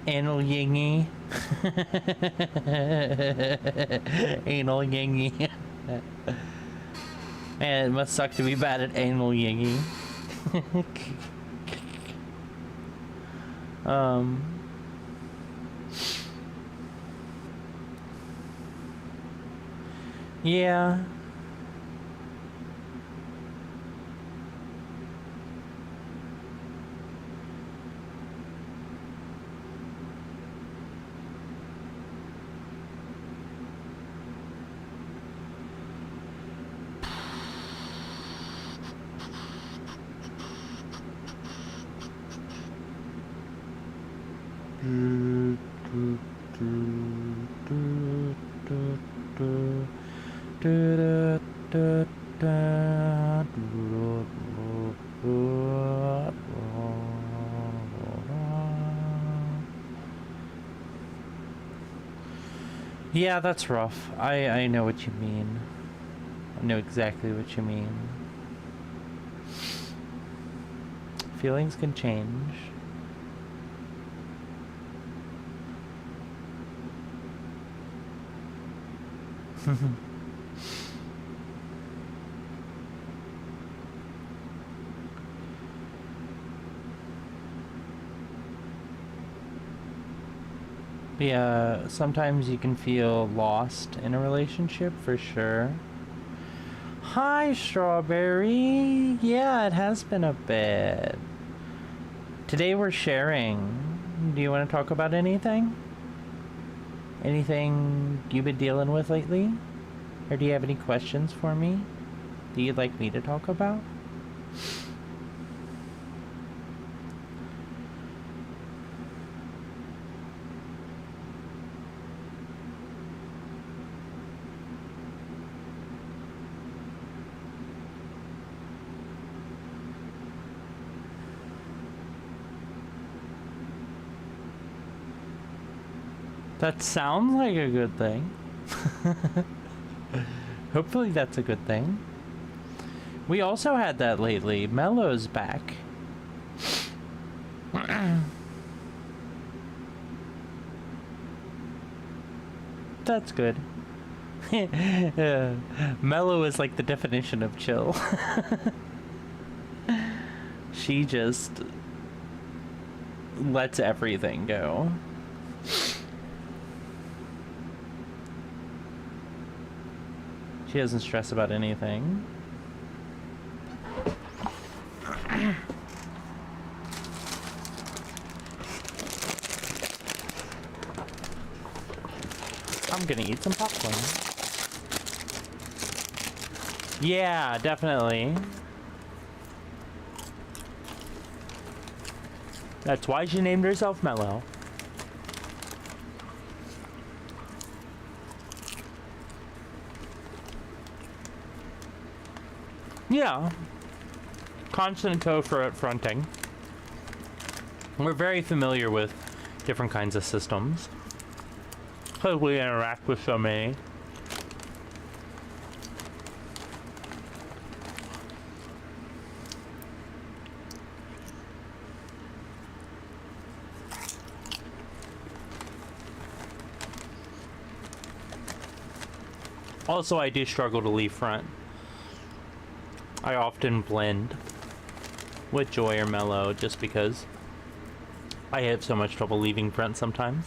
Anal yingy. Anal yingy. Man, it must suck to be bad at anal yingy. Yeah. Yeah, that's rough. I know what you mean. I know exactly what you mean. Feelings can change. Yeah, sometimes you can feel lost in a relationship, for sure. Hi, Strawberry. Yeah, it has been a bit. Today we're sharing. Do you want to talk about anything? Anything you've been dealing with lately? Or do you have any questions for me that you'd like me to talk about? That sounds like a good thing. Hopefully that's a good thing. We also had that lately. Mellow's back. That's good. Mellow is like the definition of chill. She just lets everything go. She doesn't stress about anything. I'm gonna eat some popcorn. Yeah, definitely. That's why she named herself Mellow. Yeah. Constant co-fronting. We're very familiar with different kinds of systems. Because we interact with so many. Also, I do struggle to leave front. I often blend with Joy or Mellow just because I have so much trouble leaving front sometimes.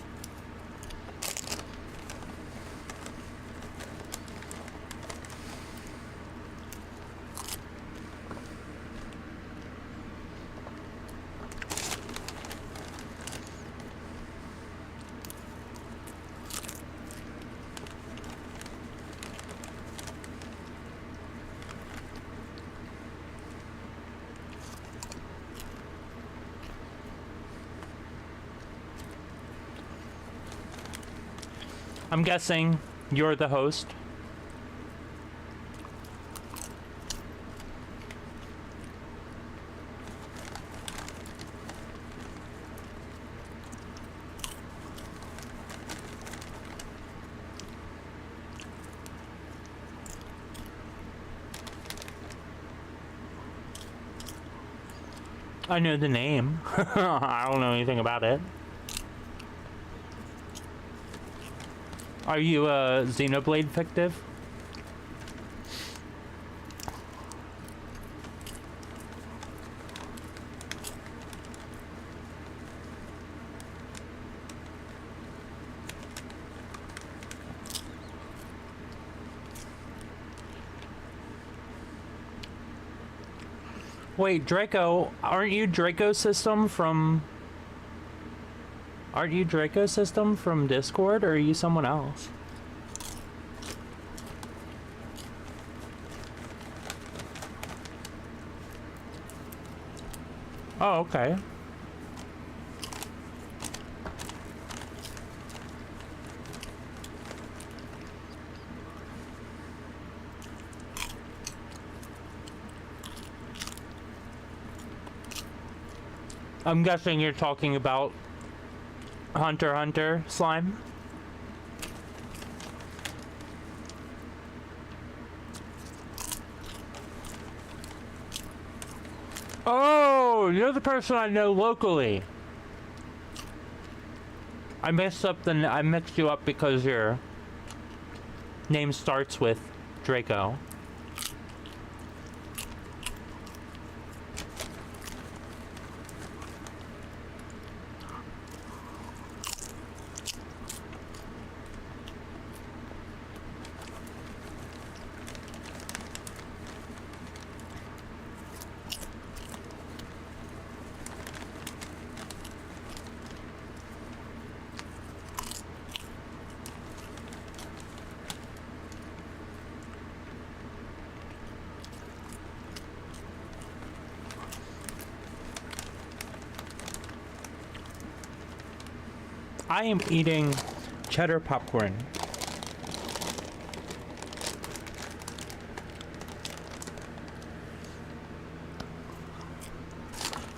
I'm guessing you're the host. I know the name. I don't know anything about it. Are you a Xenoblade fictive? Wait, Draco, aren't you Draco System from... Aren't you Draco System from Discord, or are you someone else? Oh, okay. I'm guessing you're talking about Hunter x Hunter slime. Oh, you're the person I know locally. I mixed you up because your name starts with Draco. I am eating cheddar popcorn.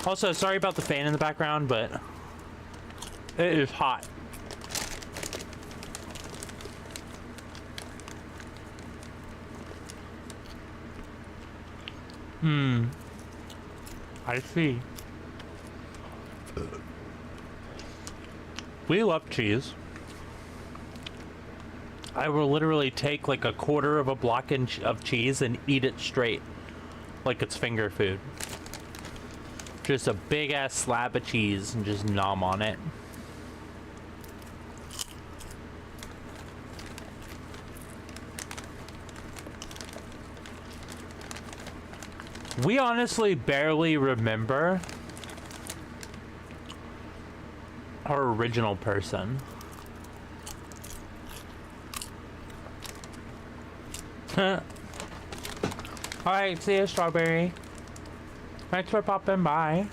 Also, sorry about the fan in the background, but it is hot. I see. We love cheese. I will literally take like a quarter of a block of cheese and eat it straight, like it's finger food. Just a big ass slab of cheese and just nom on it. We honestly barely remember our original person. Alright, see you, Strawberry. Thanks for popping by.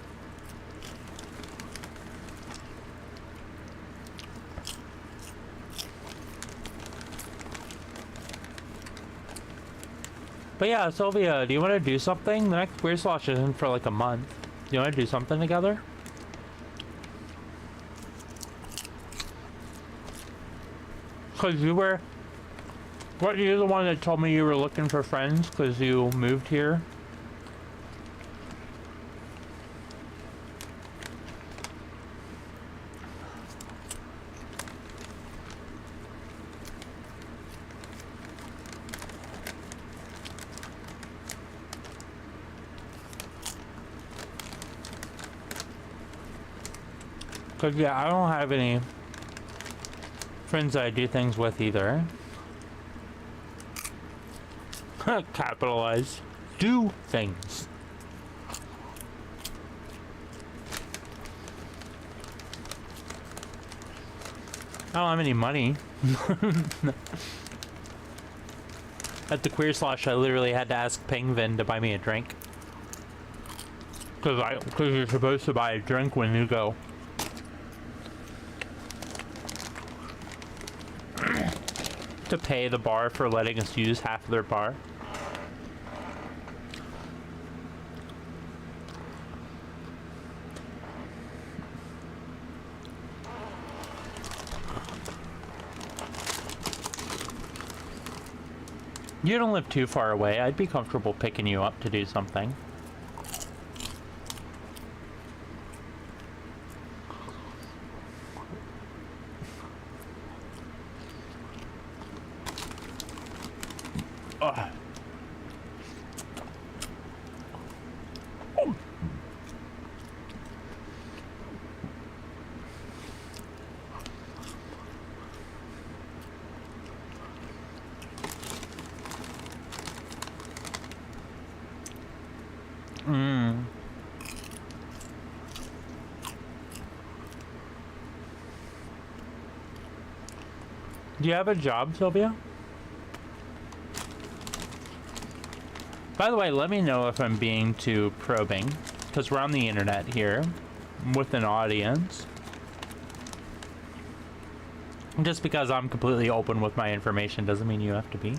But yeah, Sylvia, do you want to do something? The next Queer Slosh isn't for like a month. Do you want to do something together? Because you were... What, you're the one that told me you were looking for friends because you moved here? Because, yeah, I don't have any friends that I do things with either. Capitalize. Do things. I don't have any money. At the Queer Slosh, I literally had to ask Pingvin to buy me a drink. Because you're supposed to buy a drink when you go. To pay the bar for letting us use half of their bar. You don't live too far away. I'd be comfortable picking you up to do something. Do you have a job, Sylvia? By the way, let me know if I'm being too probing, because we're on the internet here with an audience. Just because I'm completely open with my information doesn't mean you have to be.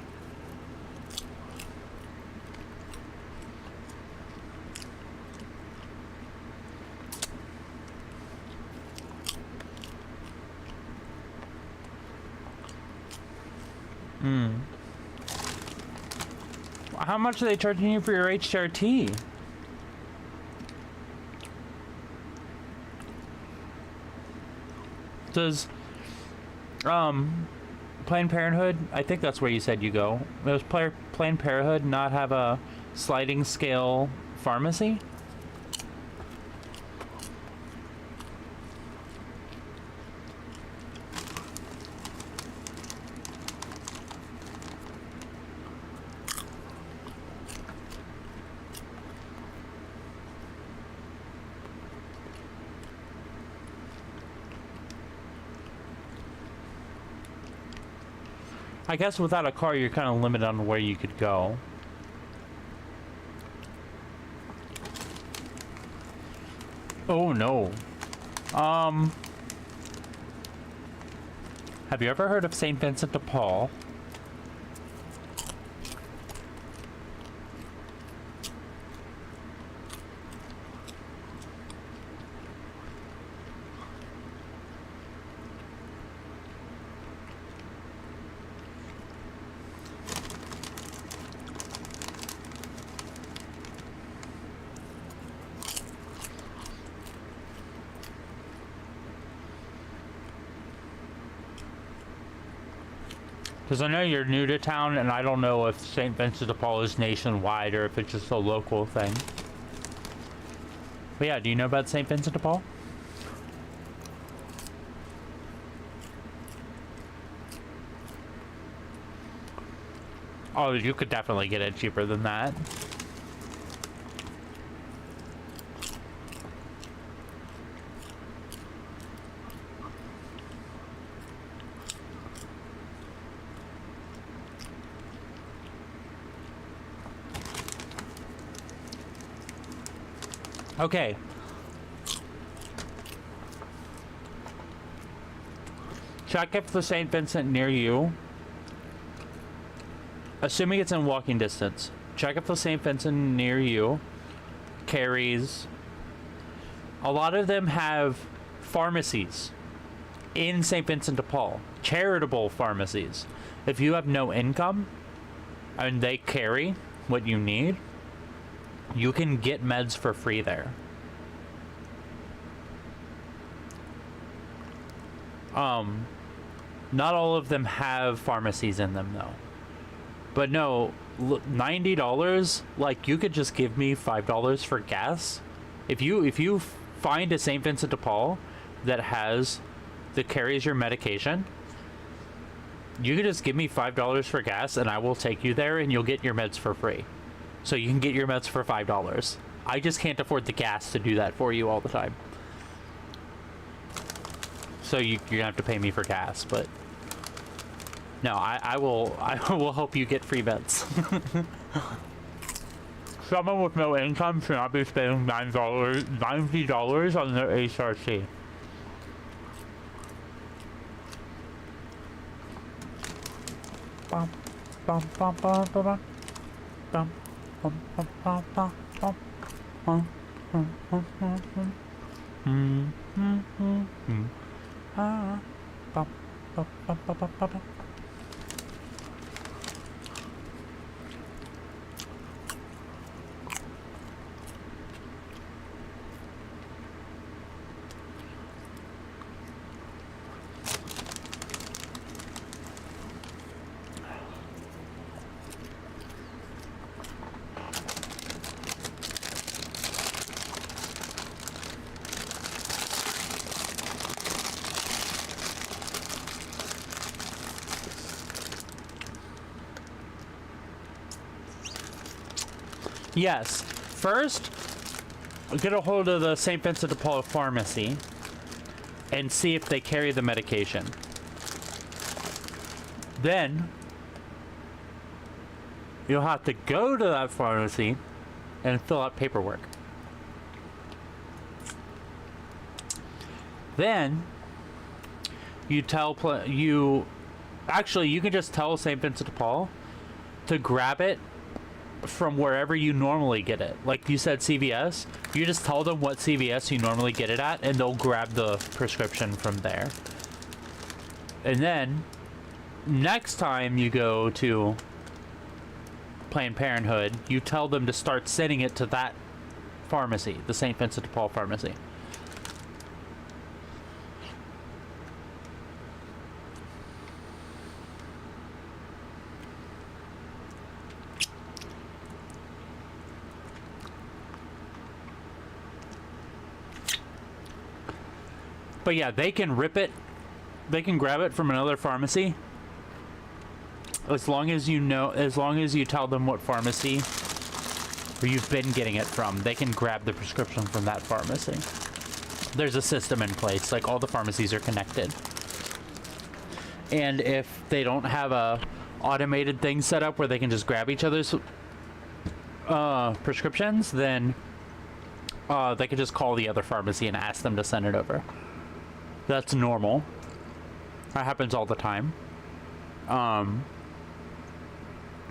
How much are they charging you for your HRT? Does Planned Parenthood, I think that's where you said you go, does Planned Parenthood not have a sliding scale pharmacy? I guess without a car, you're kind of limited on where you could go. Oh no. Have you ever heard of St. Vincent de Paul? Because I know you're new to town, and I don't know if St. Vincent de Paul is nationwide or if it's just a local thing. But yeah, do you know about St. Vincent de Paul? Oh, you could definitely get it cheaper than that. Okay. Check if the St. Vincent near you, assuming it's in walking distance, check if the St. Vincent near you carries. A lot of them have pharmacies in St. Vincent de Paul, charitable pharmacies. If you have no income and they carry what you need, you can get meds for free there. Not all of them have pharmacies in them though. But no, $90, like you could just give me $5 for gas. If you find a St. Vincent de Paul that carries your medication, you could just give me $5 for gas and I will take you there and you'll get your meds for free. So you can get your meds for $5. I just can't afford the gas to do that for you all the time. So you're gonna have to pay me for gas, but no, I will help you get free meds. Someone with no income should not be spending $90 on their HRC. Bum, bum, bum, bum, bum, bum. Yes. First, get a hold of the St. Vincent de Paul pharmacy and see if they carry the medication. Then, you'll have to go to that pharmacy and fill out paperwork. Then, you can just tell St. Vincent de Paul to grab it from wherever you normally get it. Like you said, CVS, you just tell them what CVS you normally get it at and they'll grab the prescription from there. And then next time you go to Planned Parenthood, you tell them to start sending it to that pharmacy, the St. Vincent de Paul pharmacy. But yeah, they can grab it from another pharmacy. As long as you tell them what pharmacy where you've been getting it from, they can grab the prescription from that pharmacy. There's a system in place, like all the pharmacies are connected. And if they don't have a automated thing set up where they can just grab each other's prescriptions, then they can just call the other pharmacy and ask them to send it over. That's normal. That happens all the time.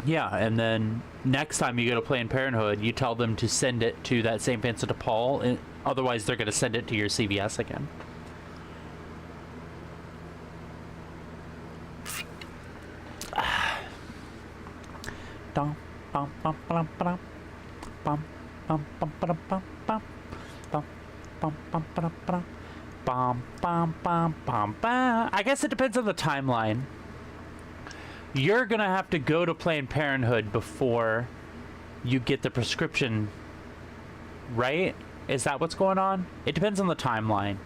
Yeah, and then next time you go to Planned Parenthood, you tell them to send it to that St. Vincent de Paul, and otherwise they're going to send it to your CVS again. I guess it depends on the timeline. you're gonna have to go to Planned Parenthood before you get the prescription, right? Is that what's going on? It depends on the timeline.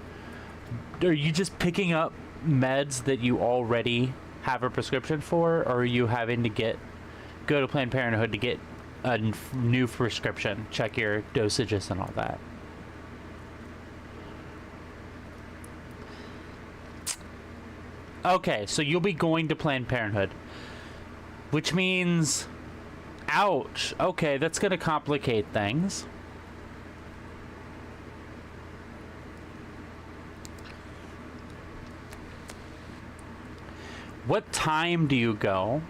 Are you just picking up meds that you already have a prescription for, or are you having to go to Planned Parenthood to get a new prescription, check your dosages and all that? Okay, so you'll be going to Planned Parenthood, which means, ouch. Okay, that's gonna complicate things. What time do you go?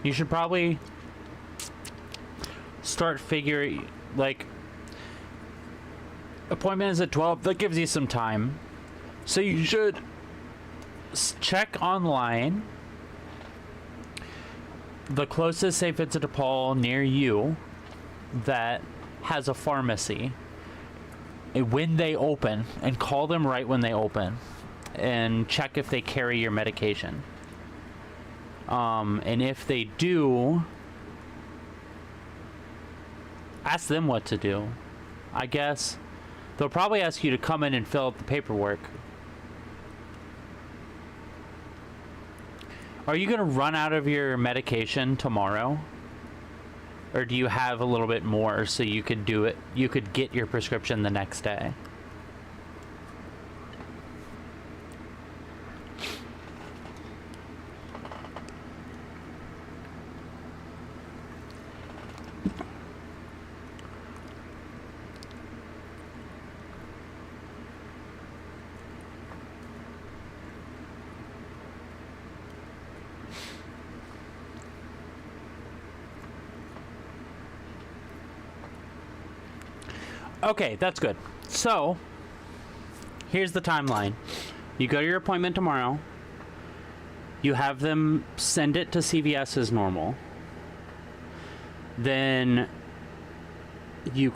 You should probably start figuring, like, appointment is at 12. That gives you some time. So you should check online the closest St. Vincent de Paul near you that has a pharmacy, and when they open, and call them right when they open and check if they carry your medication. And if they do, ask them what to do. I guess they'll probably ask you to come in and fill out the paperwork. Are you gonna run out of your medication tomorrow? Or do you have a little bit more so you could do it, you could get your prescription the next day? Okay, that's good. So, here's the timeline. You go to your appointment tomorrow. You have them send it to CVS as normal. Then you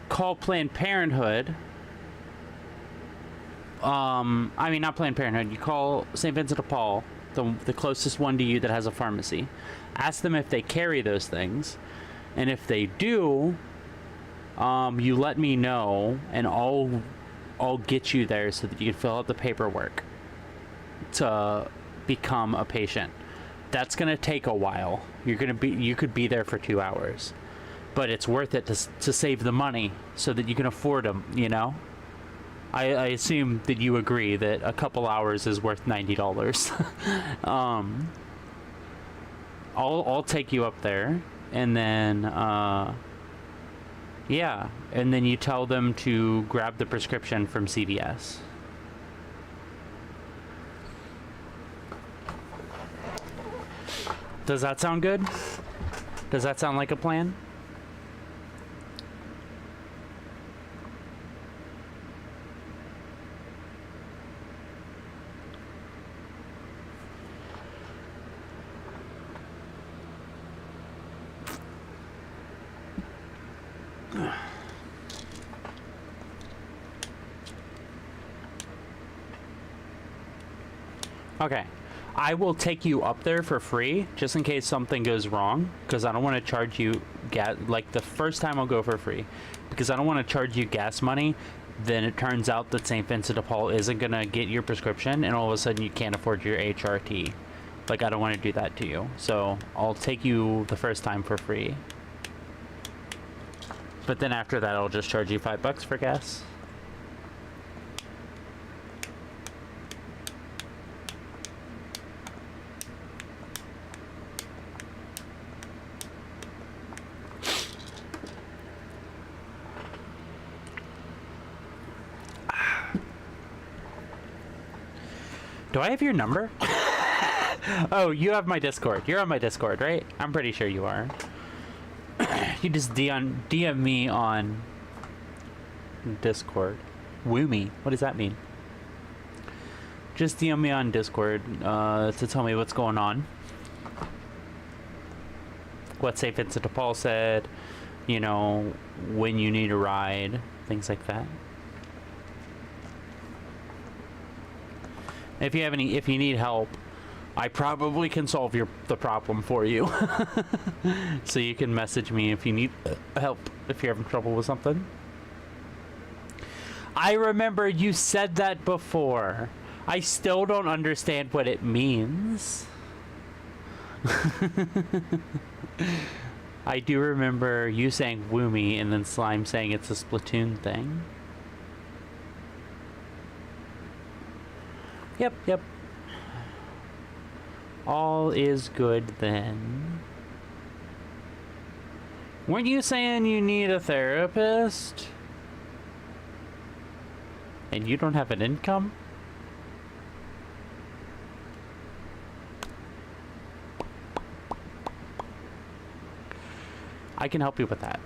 call Planned Parenthood. I mean, not Planned Parenthood. You call St. Vincent de Paul, the closest one to you that has a pharmacy. Ask them if they carry those things. And if they do, you let me know, and I'll get you there so that you can fill out the paperwork to become a patient. That's gonna take a while. You could be there for 2 hours, but it's worth it to save the money so that you can afford them. You know, I assume that you agree that a couple hours is worth $90. I'll take you up there, and then yeah, and then you tell them to grab the prescription from CVS. Does that sound good? Does that sound like a plan? Okay, I will take you up there for free just in case something goes wrong, because I don't want to charge you like the first time I'll go for free because I don't want to charge you gas money. Then it turns out that St. Vincent de Paul isn't gonna get your prescription, and all of a sudden you can't afford your HRT. Like, I don't want to do that to you, so I'll take you the first time for free. But then after that, I'll just charge you $5 for gas. Do I have your number? Oh, you have my Discord. You're on my Discord, right? I'm pretty sure you are. You just DM me on Discord. Woo me. What does that mean? Just DM me on Discord to tell me what's going on. what St. Vincent de Paul said, you know, when you need a ride, things like that. If you need help, I probably can solve the problem for you. So you can message me if you need help, if you're having trouble with something. I remember you said that before. I still don't understand what it means. I do remember you saying Woomy and then Slime saying it's a Splatoon thing. Yep. All is good then. Weren't you saying you need a therapist? And you don't have an income? I can help you with that.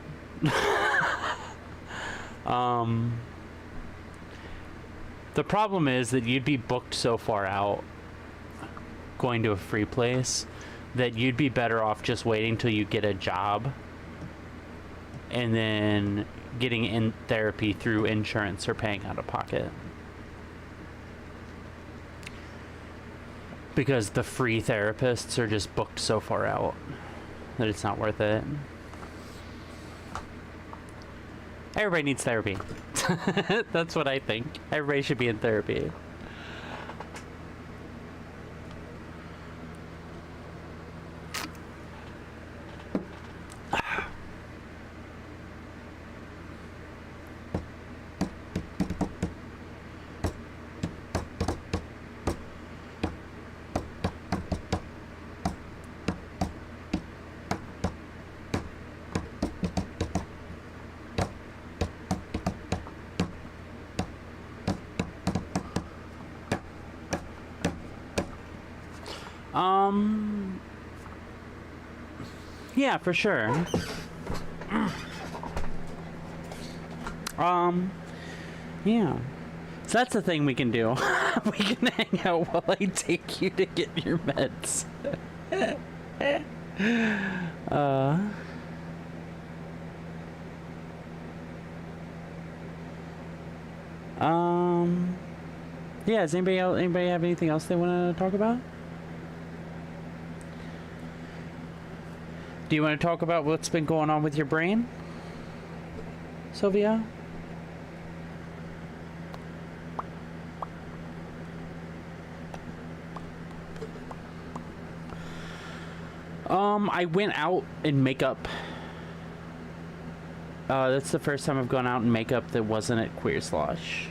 The problem is that you'd be booked so far out going to a free place that you'd be better off just waiting till you get a job and then getting in therapy through insurance or paying out of pocket. Because the free therapists are just booked so far out that it's not worth it. Everybody needs therapy. That's what I think. Everybody should be in therapy. Yeah, for sure. Yeah. So that's the thing we can do. We can hang out while I take you to get your meds. Yeah, does anybody have anything else they want to talk about? Do you want to talk about what's been going on with your brain, Sylvia? I went out in makeup. That's the first time I've gone out in makeup that wasn't at Queer Slosh.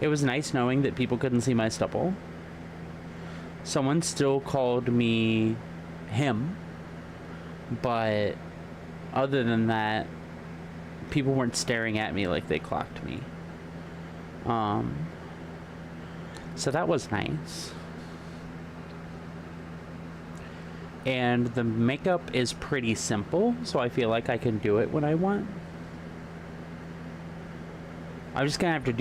It was nice knowing that people couldn't see my stubble. Someone still called me him, but other than that, people weren't staring at me like they clocked me. So that was nice. And the makeup is pretty simple, so I feel like I can do it when I want. I'm just gonna have to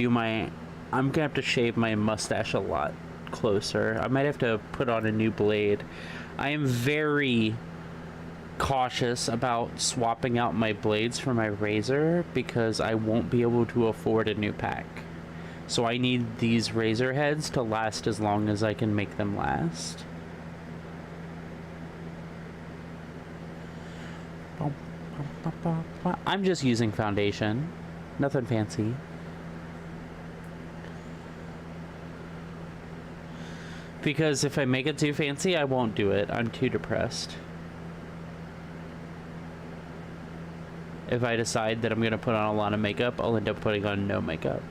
I'm gonna have to shave my mustache a lot closer. I might have to put on a new blade. I am very cautious about swapping out my blades for my razor because I won't be able to afford a new pack. So I need these razor heads to last as long as I can make them last. I'm just using foundation. Nothing fancy. Because if I make it too fancy, I won't do it. I'm too depressed. If I decide that I'm going to put on a lot of makeup, I'll end up putting on no makeup.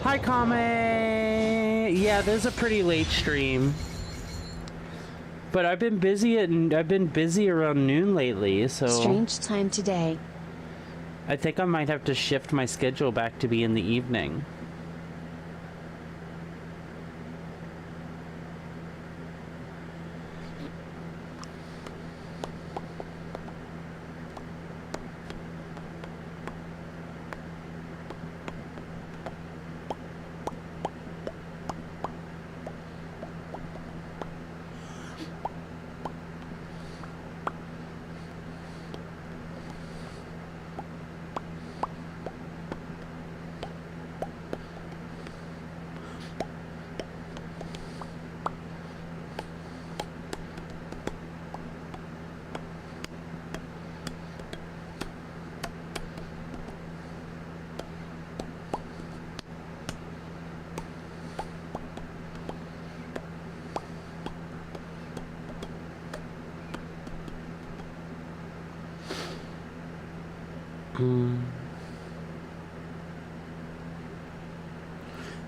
Hi, Kame! Yeah, there's a pretty late stream. But I've been busy around noon lately, so... Strange time today. I think I might have to shift my schedule back to be in the evening.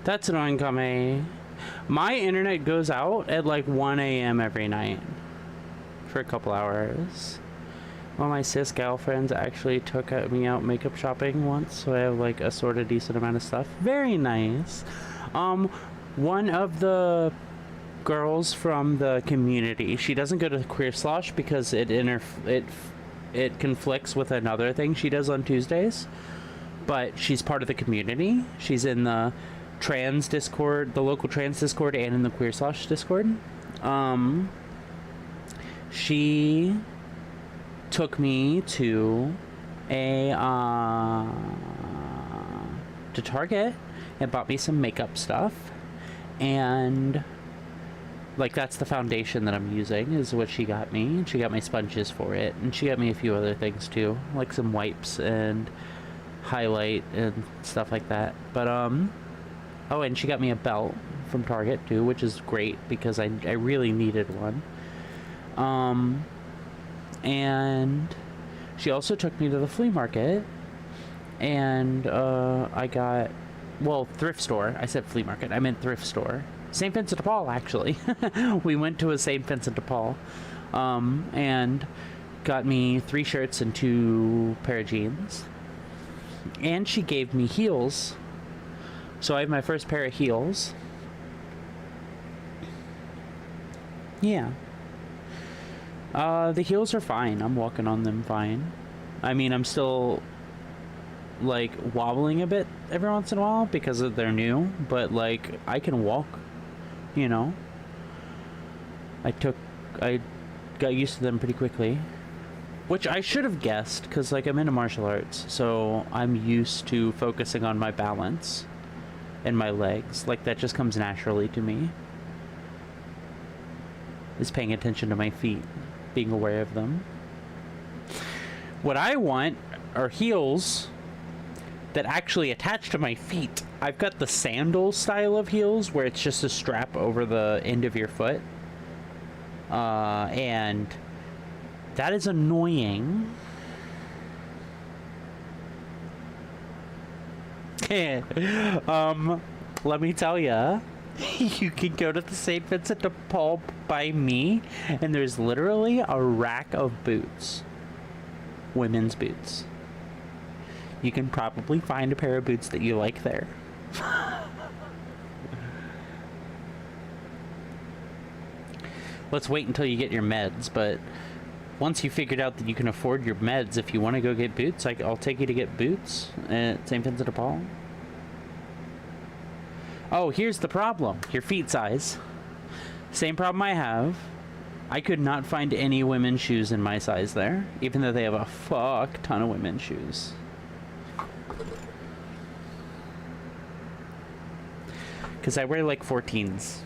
That's annoying, Kame. My internet goes out at like 1 a.m. every night for a couple hours. One of my cis gal friends actually took me out makeup shopping once, so I have like a sort of decent amount of stuff. Very nice. One of the girls from the community, she doesn't go to Queer Slosh because it conflicts with another thing she does on Tuesdays, but she's part of the community. She's in the trans Discord, the local trans Discord, and in the Queer Slosh Discord. She took me to Target and bought me some makeup stuff, and like that's the foundation that I'm using is what she got me, and she got me sponges for it, and she got me a few other things too, like some wipes and highlight and stuff like that. But oh, and she got me a belt from Target too, which is great because I really needed one. And she also took me to the flea market, and I got, well, thrift store. I said flea market, I meant thrift store. St. Vincent de Paul, actually. We went to a St. Vincent de Paul, and got me 3 shirts and 2 pair of jeans. And she gave me heels. So I have my first pair of heels. Yeah. The heels are fine. I'm walking on them fine. I mean, I'm still like wobbling a bit every once in a while because they're new, but like I can walk, you know. I got used to them pretty quickly, which I should have guessed because like I'm into martial arts, so I'm used to focusing on my balance and my legs. Like that just comes naturally to me, is paying attention to my feet, being aware of them. What I want are heels that actually attach to my feet. I've got the sandal style of heels where it's just a strap over the end of your foot. And that is annoying. Let me tell ya, you can go to the St. Vincent de Paul by me, and there's literally a rack of boots. Women's boots. You can probably find a pair of boots that you like there. Let's wait until you get your meds, but once you figured out that you can afford your meds, if you want to go get boots, I'll take you to get boots at St. Vincent de Paul. Oh, here's the problem. Your feet size. Same problem I have. I could not find any women's shoes in my size there, even though they have a fuck ton of women's shoes. Because I wear like 14s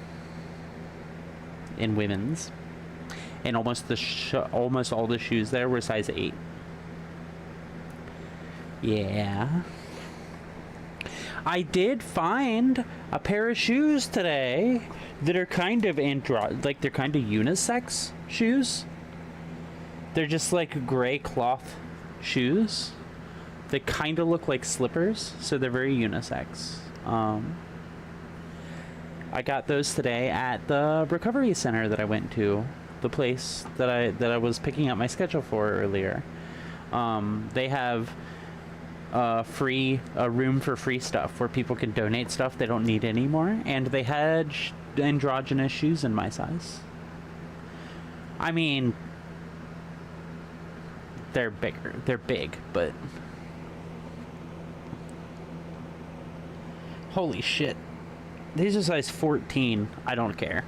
in women's, and almost all the shoes there were size 8. Yeah. I did find a pair of shoes today that are kind of like they're kind of unisex shoes. They're just like gray cloth shoes. They kind of look like slippers, so they're very unisex. I got those today at the recovery center that I went to, the place that I was picking up my schedule for earlier. They have a room for free stuff where people can donate stuff they don't need anymore, and they had androgynous shoes in my size. I mean, they're big, but holy shit. These are size 14. I don't care.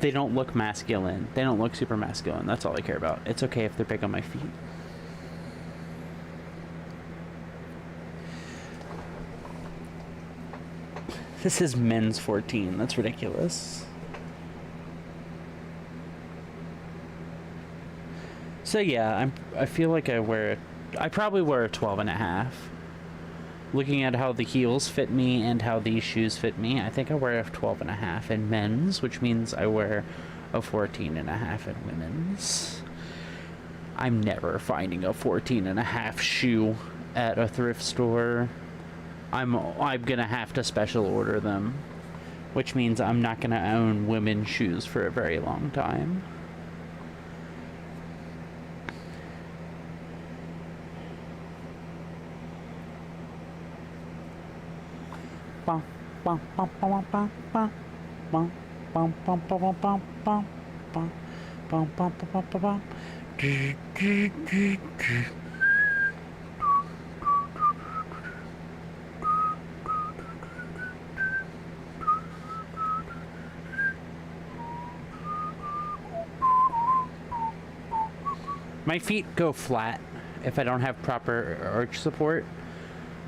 They don't look masculine. They don't look super masculine. That's all I care about. It's okay if they're big on my feet. This is men's 14. That's ridiculous. So yeah, I feel like I probably wear a 12.5. Looking at how the heels fit me and how these shoes fit me, I think I wear a 12.5 in men's, which means I wear a 14.5 in women's. I'm never finding a 14.5 shoe at a thrift store. I'm gonna have to special order them, which means I'm not gonna own women's shoes for a very long time. Bum, bum, bum, bum, bum, bum, bum, bum, bum, bum, bum, bum, bum, bum, bum, bum, bum, bum, bum. My feet go flat if I don't have proper arch support,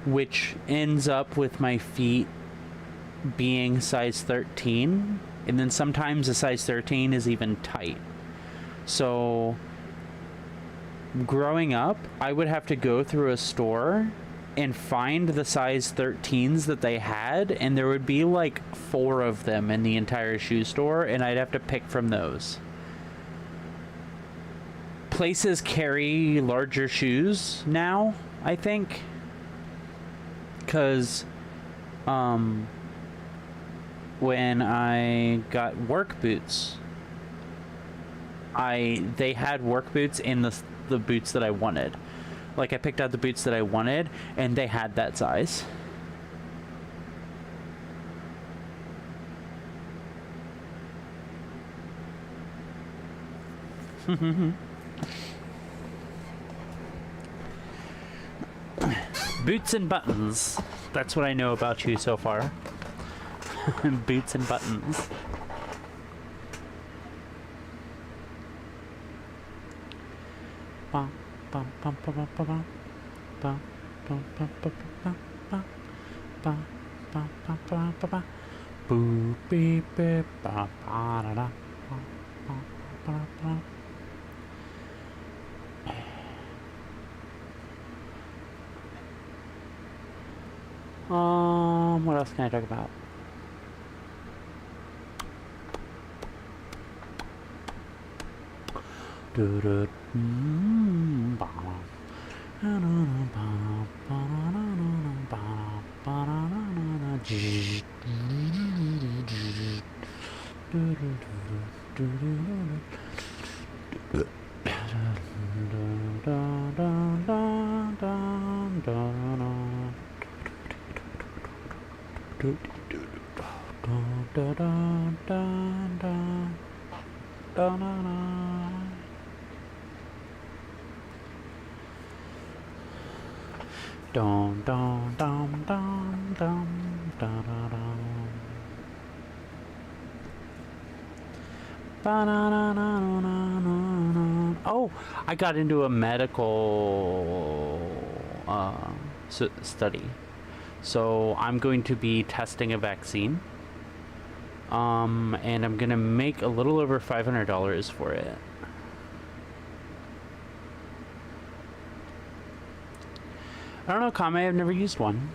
which ends up with my feet being size 13, and then sometimes a size 13 is even tight. So growing up, I would have to go through a store and find the size 13s that they had, and there would be like 4 of them in the entire shoe store, and I'd have to pick from those. Places carry larger shoes now, I think, because when I got work boots, they had work boots in the boots that I wanted. Like, I picked out the boots that I wanted, and they had that size. Boots and buttons. That's what I know about you so far. Boots and buttons. Bum, bum, bum, bum, bum, bum, bum, bum, bum, bum, bum, bum, bum, bum, bum, bum, bum, bum. Boo, beep, beep, ba, ba, da, da, ba, ba, ba, ba. What else can I talk about? Oh, I got into a medical study. So I'm going to be testing a vaccine. And I'm gonna make a little over $500 for it. I don't know, Kame, I've never used one.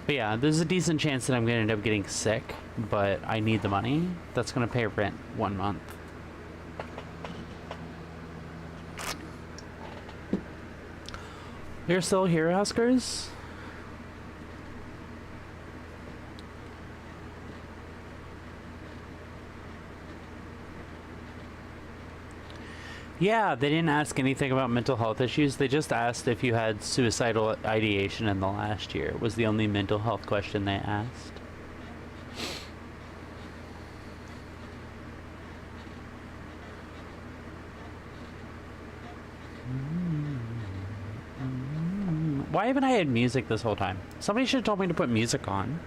But yeah, there's a decent chance that I'm gonna end up getting sick, but I need the money. That's gonna pay rent 1 month. You're still here, Huskers? Yeah, they didn't ask anything about mental health issues. They just asked if you had suicidal ideation in the last year. It was the only mental health question they asked. Why haven't I had music this whole time? Somebody should have told me to put music on.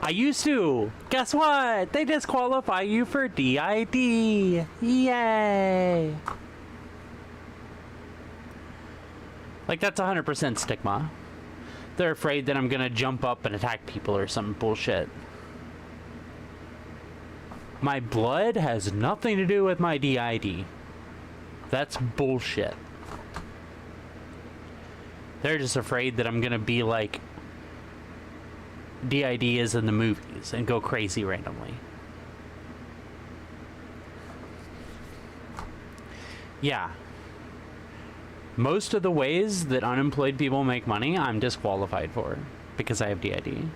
I used to. Guess what? They disqualify you for DID. Yay. Like, that's 100% stigma. They're afraid that I'm gonna jump up and attack people or some bullshit. My blood has nothing to do with my DID. That's bullshit. They're just afraid that I'm gonna be like DID is in the movies and go crazy randomly. Yeah. Most of the ways that unemployed people make money, I'm disqualified for because I have DID.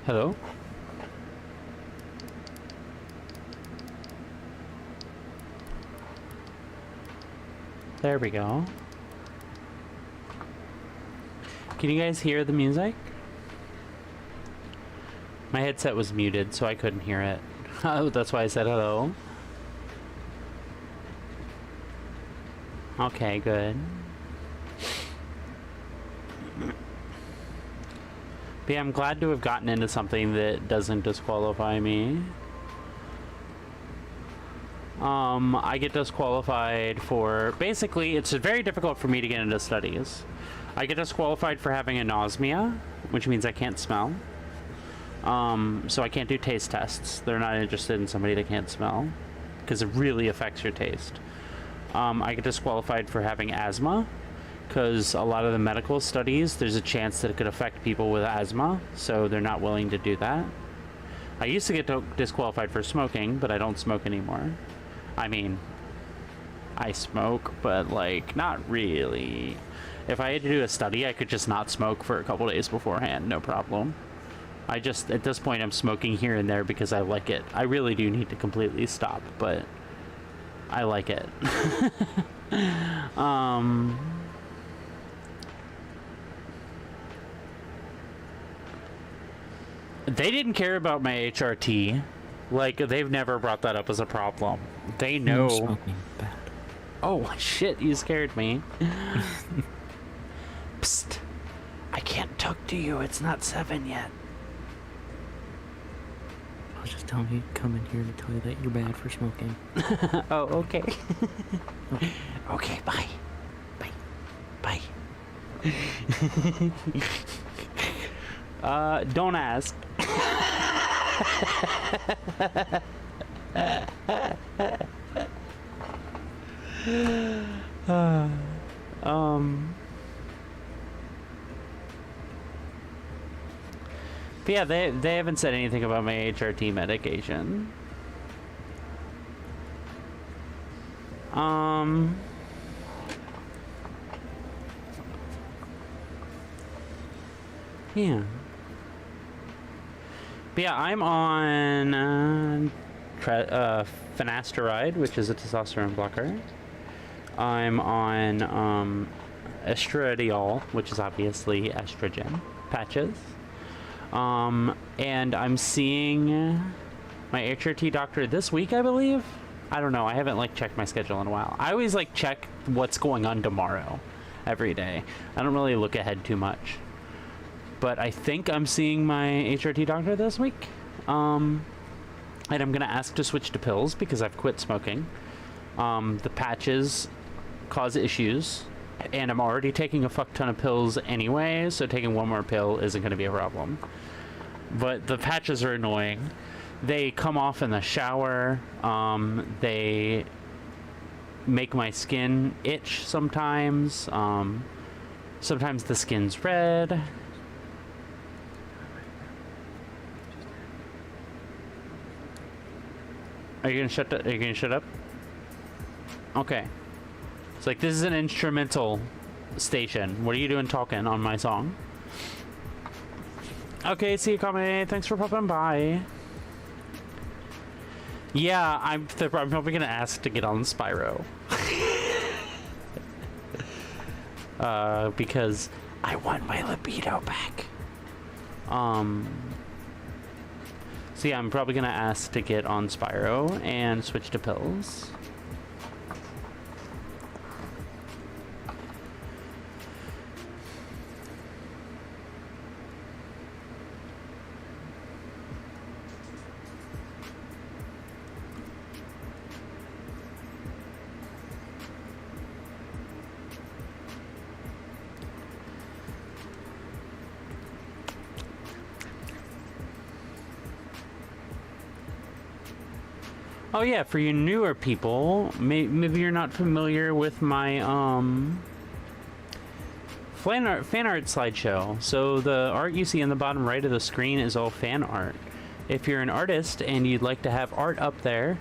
Hello? There we go. Can you guys hear the music? My headset was muted, so I couldn't hear it. Oh, that's why I said hello. Okay, good. But yeah, I'm glad to have gotten into something that doesn't disqualify me. I get disqualified for... Basically, it's very difficult for me to get into studies. I get disqualified for having anosmia, which means I can't smell. So I can't do taste tests. They're not interested in somebody that can't smell, because it really affects your taste. I get disqualified for having asthma, because a lot of the medical studies, there's a chance that it could affect people with asthma, so they're not willing to do that. I used to get disqualified for smoking, but I don't smoke anymore. I mean, I smoke, but like, not really. If I had to do a study, I could just not smoke for a couple days beforehand, no problem. I just, at this point, I'm smoking here and there because I like it. I really do need to completely stop, but I like it. They didn't care about my HRT. Like, they've never brought that up as a problem. They know. Smoking bad. Oh, shit, you scared me. Psst. I can't talk to you. It's not 7 yet. I was just telling you to come in here to tell you that you're bad for smoking. Oh, okay. Okay, bye. Bye. Bye. Don't ask. But yeah, they haven't said anything about my HRT medication. Yeah. But yeah, I'm on finasteride, which is a testosterone blocker. I'm on estradiol, which is obviously estrogen patches. And I'm seeing my HRT doctor this week, I believe. I don't know. I haven't like checked my schedule in a while. I always like check what's going on tomorrow every day. I don't really look ahead too much. But I think I'm seeing my HRT doctor this week. And I'm going to ask to switch to pills because I've quit smoking. The patches cause issues. And I'm already taking a fuck ton of pills anyway, so taking one more pill isn't going to be a problem. But the patches are annoying. They come off in the shower. They make my skin itch sometimes. Sometimes the skin's red. Are you gonna shut up? Okay. It's like, this is an instrumental station. What are you doing talking on my song? Okay, see you, Kame. Thanks for popping by. Yeah, I'm probably gonna ask to get on Spyro. Because I want my libido back. So yeah, I'm probably gonna ask to get on Spyro and switch to pills. Oh yeah, for you newer people, maybe you're not familiar with my fan art slideshow. So the art you see in the bottom right of the screen is all fan art. If you're an artist and you'd like to have art up there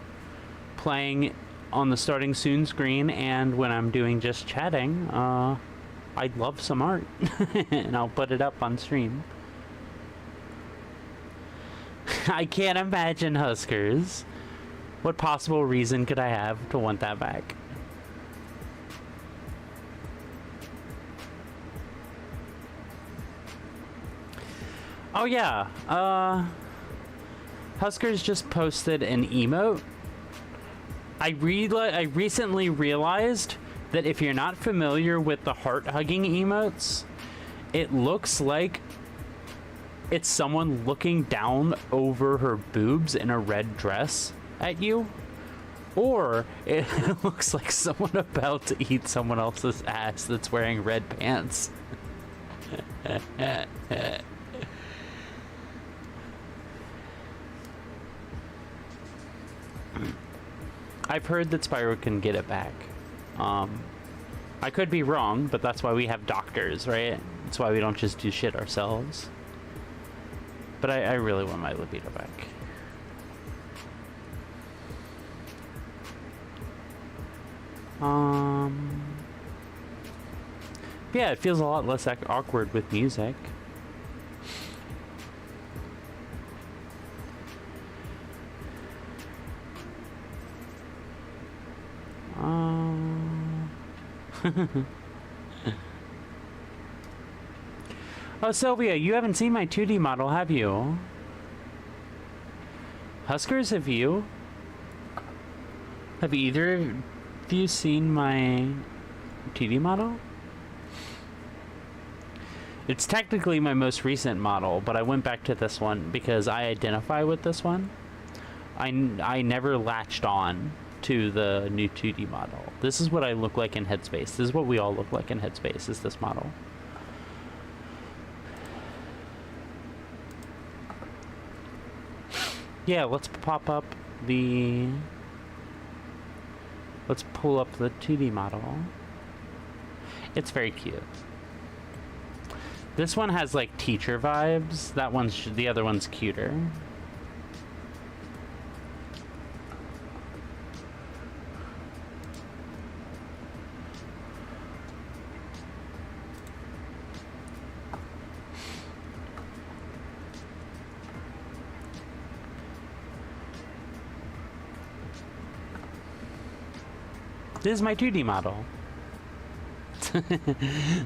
playing on the starting soon screen and when I'm doing just chatting, I'd love some art and I'll put it up on stream. I can't imagine, Huskers. What possible reason could I have to want that back? Oh yeah, Huskers just posted an emote. I recently realized that if you're not familiar with the heart-hugging emotes, it looks like it's someone looking down over her boobs in a red dress at you, or it looks like someone about to eat someone else's ass that's wearing red pants. I've heard that Spyro can get it back. I could be wrong, but that's why we have doctors, right? That's why we don't just do shit ourselves. But I really want my libido back. Yeah, it feels a lot less awkward with music. Oh, Sylvia, you haven't seen my 2D model, have you? Huskers, have you? Have either of you seen my 2D model? It's technically my most recent model, but I went back to this one because I identify with this one. I never latched on to the new 2D model. This is what I look like in Headspace. This is what we all look like in Headspace, is this model. Yeah, let's pop up the... Let's pull up the 2D model. It's very cute. This one has like teacher vibes. That one's, the other one's cuter. This is my 2D model.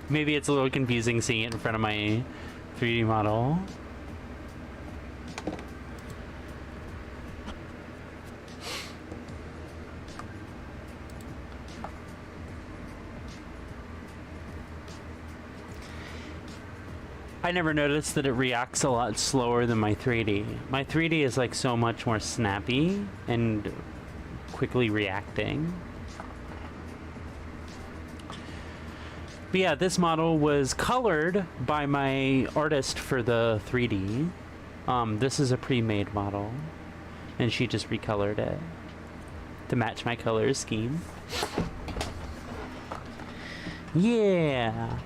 Maybe it's a little confusing seeing it in front of my 3D model. I never noticed that it reacts a lot slower than my 3D. My 3D is like so much more snappy and quickly reacting. But yeah, this model was colored by my artist for the 3D. This is a pre-made model, and she just recolored it to match my color scheme. Yeah,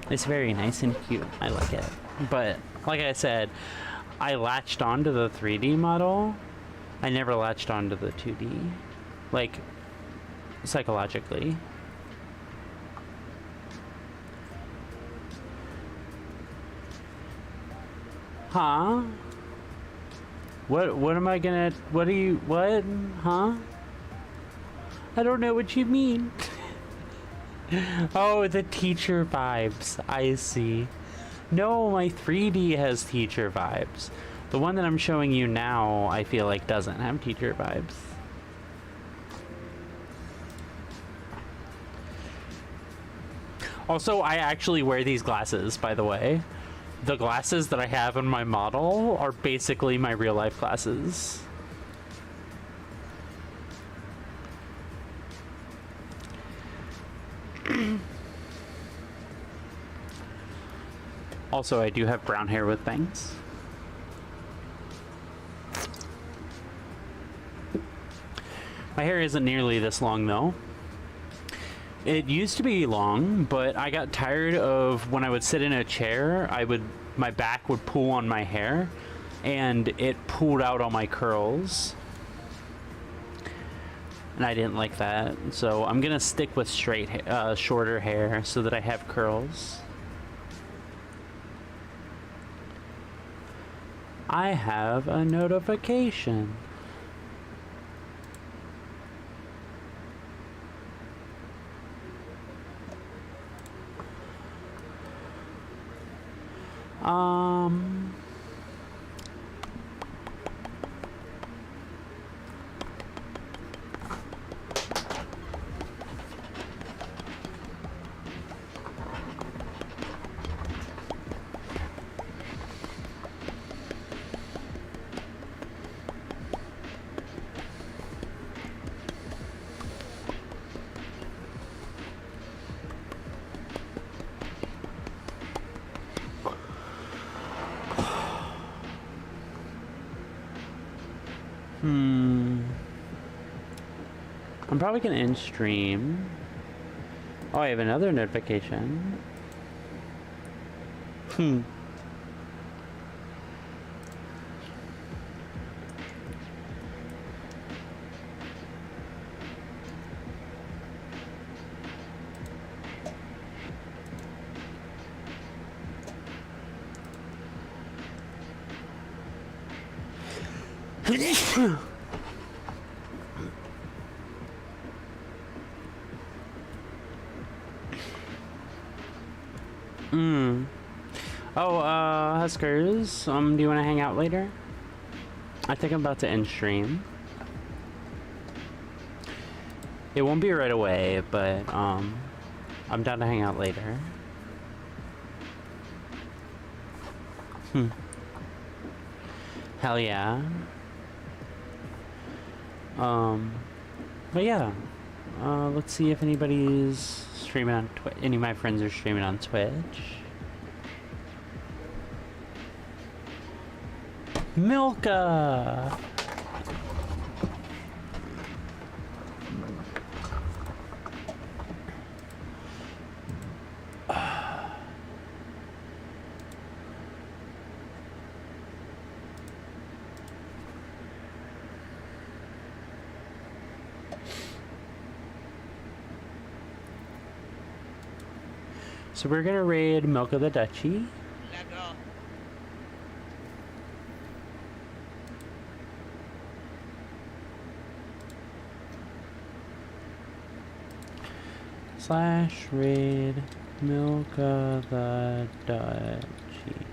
it's very nice and cute. I like it. But like I said, I latched onto the 3D model. I never latched onto the 2D, like psychologically. Huh? What am I gonna, what are you, what? Huh? I don't know what you mean. Oh, the teacher vibes. I see. No, my 3D has teacher vibes. The one that I'm showing you now, I feel like doesn't have teacher vibes. Also, I actually wear these glasses, by the way. The glasses that I have in my model are basically my real life glasses. Also, I do have brown hair with bangs. My hair isn't nearly this long though. It used to be long, but I got tired of when I would sit in a chair, my back would pull on my hair, and it pulled out all my curls. And I didn't like that, so I'm gonna stick with shorter hair so that I have curls. I have a notification. I'm probably gonna end stream. Oh, I have another notification. Oh, Huskers, do you want to hang out later? I think I'm about to end stream. It won't be right away, but, I'm down to hang out later. Hell yeah. But yeah. Let's see if anybody's streaming on Twitch. Any of my friends are streaming on Twitch. Milka! So we're gonna raid Milka the Duchy. / raid Milka the Duchy.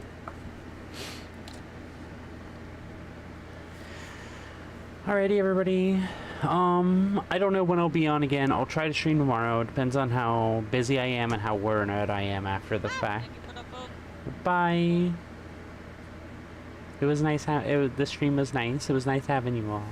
Alrighty, everybody. I don't know when I'll be on again. I'll try to stream tomorrow. Depends on how busy I am and how worn out I am after the fact. Bye. It was nice. The stream was nice. It was nice having you all.